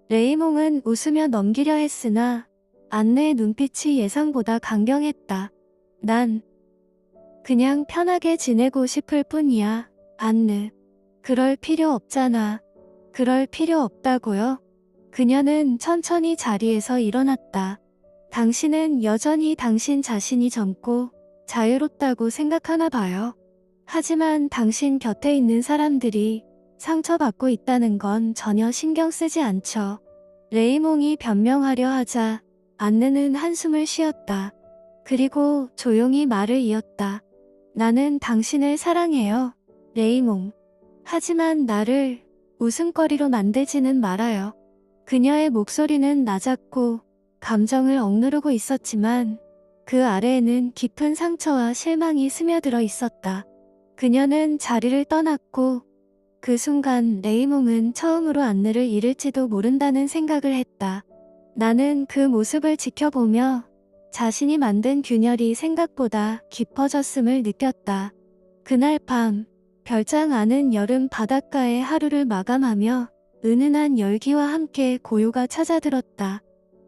Speaker 1: 레이몽은 웃으며 넘기려 했으나 안느의 눈빛이 예상보다 강경했다. 난 그냥 편하게 지내고 싶을 뿐이야, 안느. 그럴 필요 없잖아. 그럴 필요 없다고요? 그녀는 천천히 자리에서 일어났다. 당신은 여전히 당신 자신이 젊고 자유롭다고 생각하나 봐요. 하지만 당신 곁에 있는 사람들이 상처받고 있다는 건 전혀 신경 쓰지 않죠. 레이몽이 변명하려 하자 안느는 한숨을 쉬었다. 그리고 조용히 말을 이었다. 나는 당신을 사랑해요, 레이몽. 하지만 나를 웃음거리로 만들지는 말아요. 그녀의 목소리는 낮았고 감정을 억누르고 있었지만 그 아래에는 깊은 상처와 실망이 스며들어 있었다. 그녀는 자리를 떠났고 그 순간 레이몽은 처음으로 안느를 잃을지도 모른다는 생각을 했다. 나는 그 모습을 지켜보며 자신이 만든 균열이 생각보다 깊어졌음을 느꼈다. 그날 밤 별장 아는 여름 바닷가의 하루를 마감하며 은은한 열기와 함께 고요가 찾아들었다.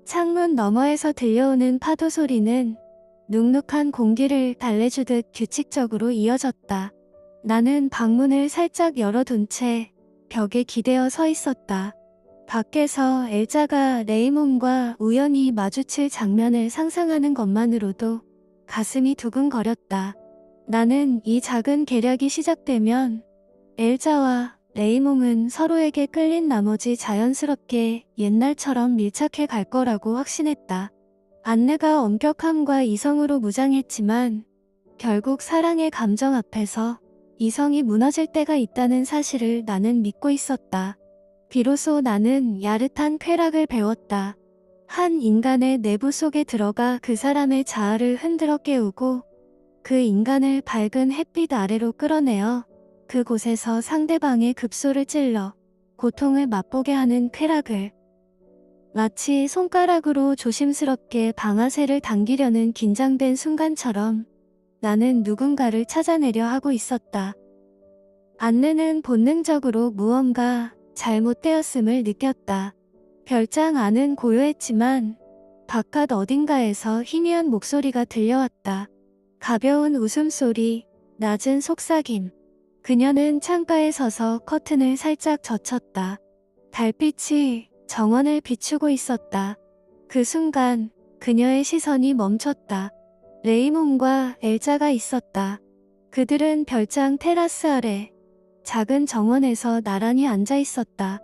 Speaker 1: 창문 너머에서 들려오는 파도 소리는 눅눅한 공기를 달래주듯 규칙적으로 이어졌다. 나는 방문을 살짝 열어둔 채 벽에 기대어 서 있었다. 밖에서 엘자가 레이몬과 우연히 마주칠 장면을 상상하는 것만으로도 가슴이 두근거렸다. 나는 이 작은 계략이 시작되면 엘자와 레이몽은 서로에게 끌린 나머지 자연스럽게 옛날처럼 밀착해 갈 거라고 확신했다. 안느가 엄격함과 이성으로 무장했지만 결국 사랑의 감정 앞에서 이성이 무너질 때가 있다는 사실을 나는 믿고 있었다. 비로소 나는 야릇한 쾌락을 배웠다. 한 인간의 내부 속에 들어가 그 사람의 자아를 흔들어 깨우고 그 인간을 밝은 햇빛 아래로 끌어내어 그곳에서 상대방의 급소를 찔러 고통을 맛보게 하는 쾌락을. 마치 손가락으로 조심스럽게 방아쇠를 당기려는 긴장된 순간처럼 나는 누군가를 찾아내려 하고 있었다. 안느는 본능적으로 무언가 잘못되었음을 느꼈다. 별장 안은 고요했지만 바깥 어딘가에서 희미한 목소리가 들려왔다. 가벼운 웃음소리, 낮은 속삭임. 그녀는 창가에 서서 커튼을 살짝 젖혔다. 달빛이 정원을 비추고 있었다. 그 순간 그녀의 시선이 멈췄다. 레이몬과 엘자가 있었다. 그들은 별장 테라스 아래 작은 정원에서 나란히 앉아 있었다.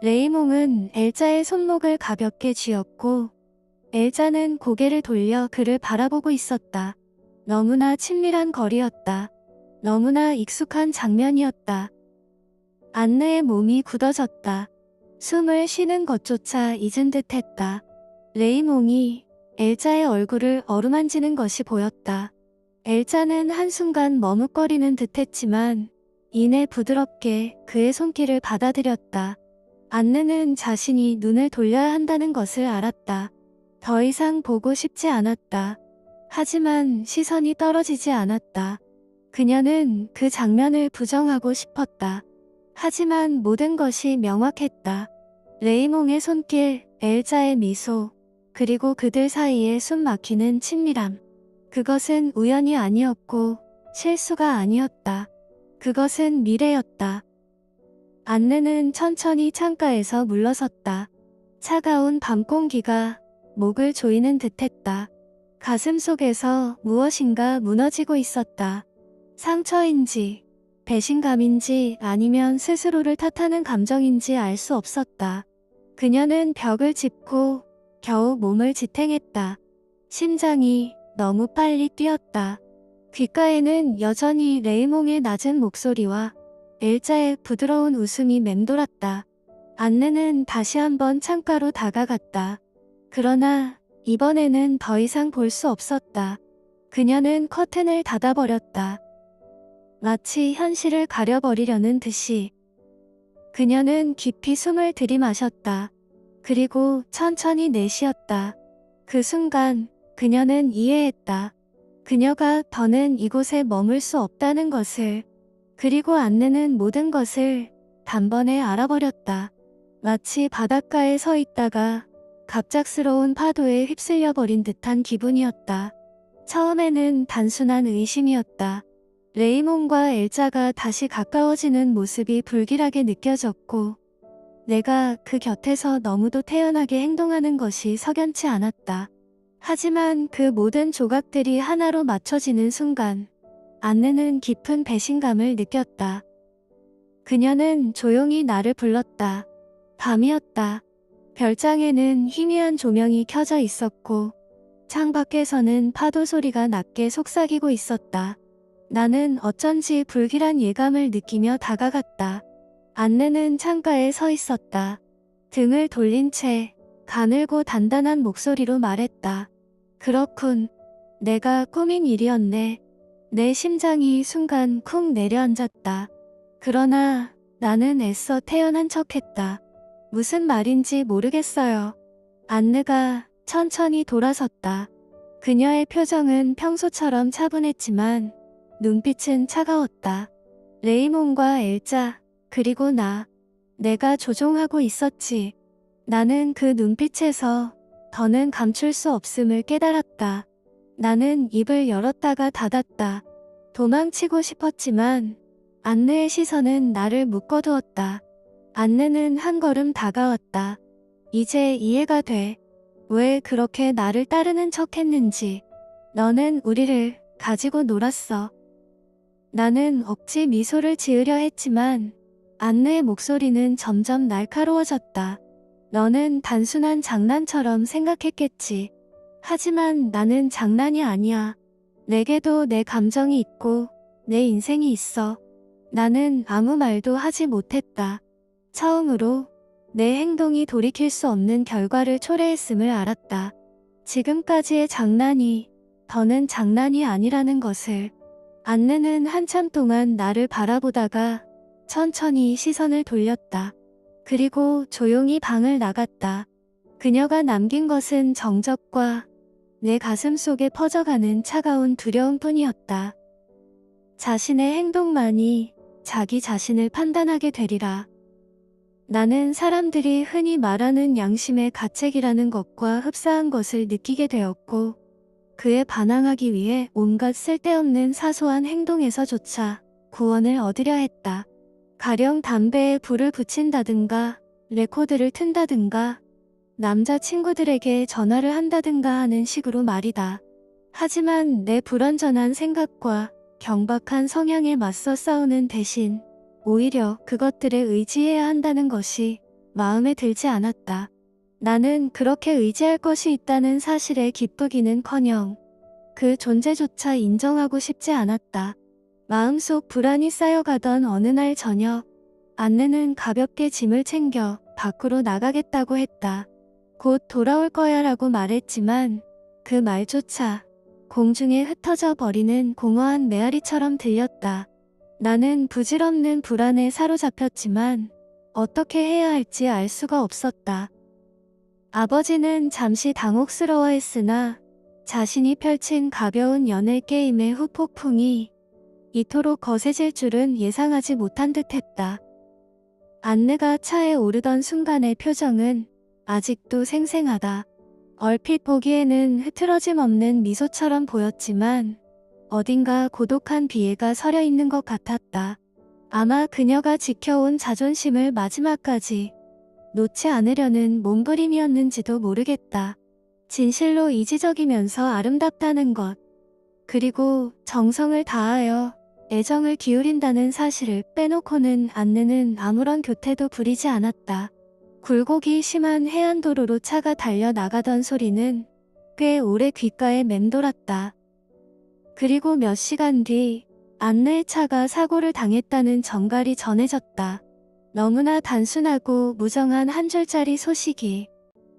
Speaker 1: 레이몽은 엘자의 손목을 가볍게 쥐었고 엘자는 고개를 돌려 그를 바라보고 있었다. 너무나 친밀한 거리였다. 너무나 익숙한 장면이었다. 안느의 몸이 굳어졌다. 숨을 쉬는 것조차 잊은 듯했다. 레이몽이 엘자의 얼굴을 어루만지는 것이 보였다. 엘자는 한순간 머뭇거리는 듯했지만 이내 부드럽게 그의 손길을 받아들였다. 안느는 자신이 눈을 돌려야 한다는 것을 알았다. 더 이상 보고 싶지 않았다. 하지만 시선이 떨어지지 않았다. 그녀는 그 장면을 부정하고 싶었다. 하지만 모든 것이 명확했다. 레이몽의 손길, 엘자의 미소, 그리고 그들 사이에 숨 막히는 친밀함. 그것은 우연이 아니었고 실수가 아니었다. 그것은 미래였다. 안느는 천천히 창가에서 물러섰다. 차가운 밤 공기가 목을 조이는 듯했다. 가슴 속에서 무엇인가 무너지고 있었다. 상처인지, 배신감인지 아니면 스스로를 탓하는 감정인지 알 수 없었다. 그녀는 벽을 짚고 겨우 몸을 지탱했다. 심장이 너무 빨리 뛰었다. 귓가에는 여전히 레이몽의 낮은 목소리와 엘자의 부드러운 웃음이 맴돌았다. 안느는 다시 한번 창가로 다가갔다. 그러나 이번에는 더 이상 볼 수 없었다. 그녀는 커튼을 닫아버렸다. 마치 현실을 가려버리려는 듯이. 그녀는 깊이 숨을 들이마셨다. 그리고 천천히 내쉬었다. 그 순간 그녀는 이해했다. 그녀가 더는 이곳에 머물 수 없다는 것을. 그리고 안느는 모든 것을 단번에 알아버렸다. 마치 바닷가에 서 있다가 갑작스러운 파도에 휩쓸려 버린 듯한 기분이었다. 처음에는 단순한 의심이었다. 레이몬과 엘자가 다시 가까워지는 모습이 불길하게 느껴졌고 내가 그 곁에서 너무도 태연하게 행동하는 것이 석연치 않았다. 하지만 그 모든 조각들이 하나로 맞춰지는 순간 안내는 깊은 배신감을 느꼈다. 그녀는 조용히 나를 불렀다. 밤이었다. 별장에는 희미한 조명이 켜져 있었고 창밖에서는 파도 소리가 낮게 속삭이고 있었다. 나는 어쩐지 불길한 예감을 느끼며 다가갔다. 안내는 창가에 서 있었다. 등을 돌린 채 가늘고 단단한 목소리로 말했다. 그렇군. 내가 꾸민 일이었네. 내 심장이 순간 쿵 내려앉았다. 그러나 나는 애써 태연한 척했다. 무슨 말인지 모르겠어요. 안느가 천천히 돌아섰다. 그녀의 표정은 평소처럼 차분했지만 눈빛은 차가웠다. 레이몬과 엘자, 그리고 내가 조종하고 있었지. 나는 그 눈빛에서 더는 감출 수 없음을 깨달았다. 나는 입을 열었다가 닫았다. 도망치고 싶었지만 안느의 시선은 나를 묶어두었다. 안느는 한 걸음 다가왔다. 이제 이해가 돼. 왜 그렇게 나를 따르는 척했는지. 너는 우리를 가지고 놀았어. 나는 억지 미소를 지으려 했지만 안느의 목소리는 점점 날카로워졌다. 너는 단순한 장난처럼 생각했겠지. 하지만 나는 장난이 아니야. 내게도 내 감정이 있고 내 인생이 있어. 나는 아무 말도 하지 못했다. 처음으로 내 행동이 돌이킬 수 없는 결과를 초래했음을 알았다. 지금까지의 장난이 더는 장난이 아니라는 것을. 안느는 한참 동안 나를 바라보다가 천천히 시선을 돌렸다. 그리고 조용히 방을 나갔다. 그녀가 남긴 것은 정적과 내 가슴 속에 퍼져가는 차가운 두려움뿐이었다. 자신의 행동만이 자기 자신을 판단하게 되리라. 나는 사람들이 흔히 말하는 양심의 가책이라는 것과 흡사한 것을 느끼게 되었고 그에 반항하기 위해 온갖 쓸데없는 사소한 행동에서조차 구원을 얻으려 했다. 가령 담배에 불을 붙인다든가 레코드를 튼다든가 남자친구들에게 전화를 한다든가 하는 식으로 말이다. 하지만 내 불완전한 생각과 경박한 성향에 맞서 싸우는 대신 오히려 그것들에 의지해야 한다는 것이 마음에 들지 않았다. 나는 그렇게 의지할 것이 있다는 사실에 기쁘기는커녕 그 존재조차 인정하고 싶지 않았다. 마음속 불안이 쌓여가던 어느 날 저녁, 안느는 가볍게 짐을 챙겨 밖으로 나가겠다고 했다. 곧 돌아올 거야 라고 말했지만 그 말조차 공중에 흩어져 버리는 공허한 메아리처럼 들렸다. 나는 부질없는 불안에 사로잡혔지만 어떻게 해야 할지 알 수가 없었다. 아버지는 잠시 당혹스러워했으나 자신이 펼친 가벼운 연애 게임의 후폭풍이 이토록 거세질 줄은 예상하지 못한 듯했다. 안느가 차에 오르던 순간의 표정은 아직도 생생하다. 얼핏 보기에는 흐트러짐 없는 미소처럼 보였지만 어딘가 고독한 비애가 서려 있는 것 같았다. 아마 그녀가 지켜온 자존심을 마지막까지 놓지 않으려는 몸부림이었는지도 모르겠다. 진실로 이지적이면서 아름답다는 것, 그리고 정성을 다하여 애정을 기울인다는 사실을 빼놓고는 안느는 아무런 교태도 부리지 않았다. 굴곡이 심한 해안도로로 차가 달려나가던 소리는 꽤 오래 귓가에 맴돌았다. 그리고 몇 시간 뒤 안느의 차가 사고를 당했다는 전갈이 전해졌다. 너무나 단순하고 무정한 한 줄짜리 소식이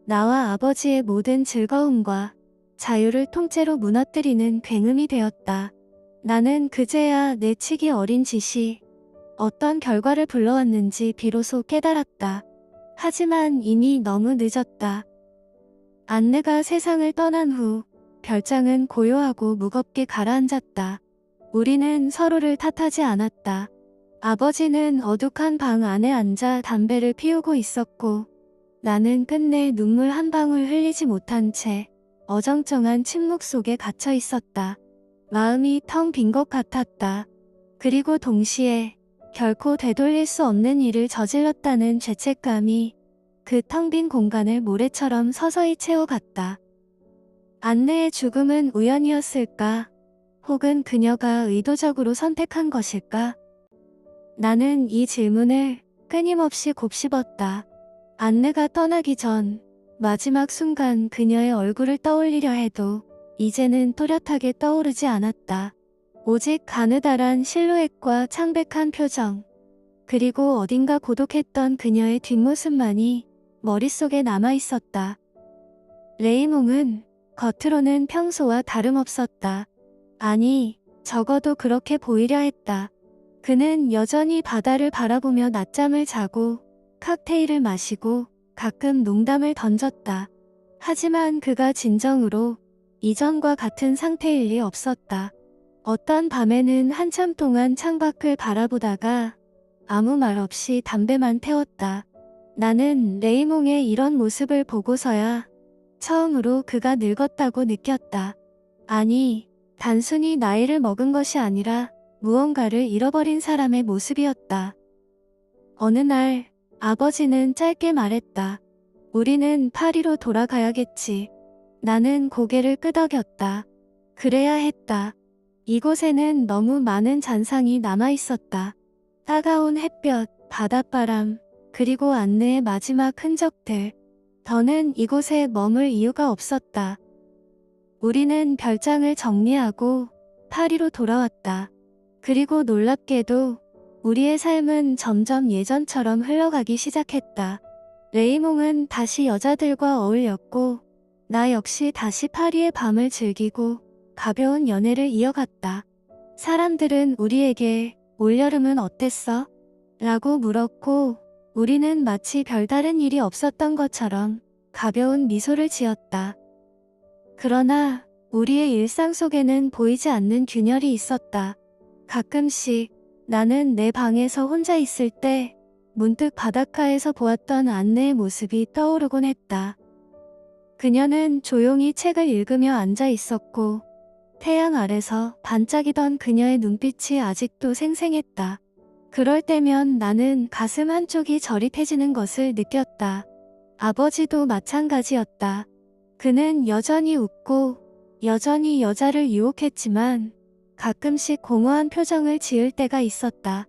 Speaker 1: 나와 아버지의 모든 즐거움과 자유를 통째로 무너뜨리는 굉음이 되었다. 나는 그제야 내 치기 어린 짓이 어떤 결과를 불러왔는지 비로소 깨달았다. 하지만 이미 너무 늦었다. 안느가 세상을 떠난 후 별장은 고요하고 무겁게 가라앉았다. 우리는 서로를 탓하지 않았다. 아버지는 어둑한 방 안에 앉아 담배를 피우고 있었고 나는 끝내 눈물 한 방울 흘리지 못한 채 어정쩡한 침묵 속에 갇혀 있었다. 마음이 텅 빈 것 같았다. 그리고 동시에 결코 되돌릴 수 없는 일을 저질렀다는 죄책감이 그 텅 빈 공간을 모래처럼 서서히 채워갔다. 안내의 죽음은 우연이었을까? 혹은 그녀가 의도적으로 선택한 것일까? 나는 이 질문을 끊임없이 곱씹었다. 안내가 떠나기 전 마지막 순간 그녀의 얼굴을 떠올리려 해도 이제는 또렷하게 떠오르지 않았다. 오직 가느다란 실루엣과 창백한 표정, 그리고 어딘가 고독했던 그녀의 뒷모습만이 머릿속에 남아있었다. 레이몽은 겉으로는 평소와 다름없었다. 아니, 적어도 그렇게 보이려 했다. 그는 여전히 바다를 바라보며 낮잠을 자고 칵테일을 마시고 가끔 농담을 던졌다. 하지만 그가 진정으로 이전과 같은 상태일 리 없었다. 어떤 밤에는 한참 동안 창밖을 바라보다가 아무 말 없이 담배만 태웠다. 나는 레이몽의 이런 모습을 보고서야 처음으로 그가 늙었다고 느꼈다. 아니, 단순히 나이를 먹은 것이 아니라 무언가를 잃어버린 사람의 모습이었다. 어느 날 아버지는 짧게 말했다. 우리는 파리로 돌아가야겠지. 나는 고개를 끄덕였다. 그래야 했다. 이곳에는 너무 많은 잔상이 남아있었다. 따가운 햇볕, 바닷바람, 그리고 안내의 마지막 흔적들. 더는 이곳에 머물 이유가 없었다. 우리는 별장을 정리하고 파리로 돌아왔다. 그리고 놀랍게도 우리의 삶은 점점 예전처럼 흘러가기 시작했다. 레이몽은 다시 여자들과 어울렸고 나 역시 다시 파리의 밤을 즐기고 가벼운 연애를 이어갔다. 사람들은 우리에게 올여름은 어땠어? 라고 물었고 우리는 마치 별다른 일이 없었던 것처럼 가벼운 미소를 지었다. 그러나 우리의 일상 속에는 보이지 않는 균열이 있었다. 가끔씩 나는 내 방에서 혼자 있을 때 문득 바닷가에서 보았던 안내의 모습이 떠오르곤 했다. 그녀는 조용히 책을 읽으며 앉아 있었고 태양 아래서 반짝이던 그녀의 눈빛이 아직도 생생했다. 그럴 때면 나는 가슴 한쪽이 저릿해지는 것을 느꼈다. 아버지도 마찬가지였다. 그는 여전히 웃고 여전히 여자를 유혹했지만 가끔씩 공허한 표정을 지을 때가 있었다.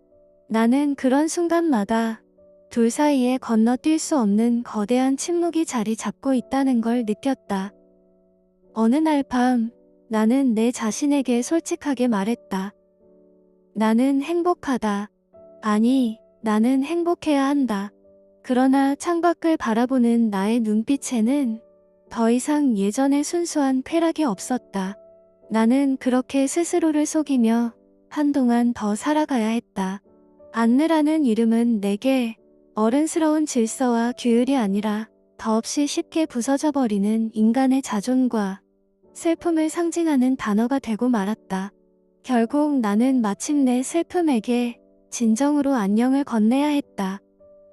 Speaker 1: 나는 그런 순간마다 둘 사이에 건너뛸 수 없는 거대한 침묵이 자리 잡고 있다는 걸 느꼈다. 어느 날 밤 나는 내 자신에게 솔직하게 말했다. 나는 행복하다. 아니, 나는 행복해야 한다. 그러나 창밖을 바라보는 나의 눈빛에는 더 이상 예전의 순수한 쾌락이 없었다. 나는 그렇게 스스로를 속이며 한동안 더 살아가야 했다. 안느라는 이름은 내게 어른스러운 질서와 규율이 아니라 더없이 쉽게 부서져 버리는 인간의 자존과 슬픔을 상징하는 단어가 되고 말았다. 결국 나는 마침내 슬픔에게 진정으로 안녕을 건네야 했다.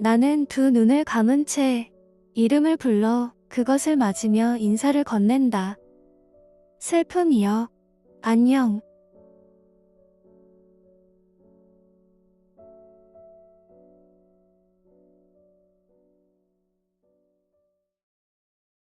Speaker 1: 나는 두 눈을 감은 채 이름을 불러 그것을 맞으며 인사를 건넨다. 슬픔이여, 안녕.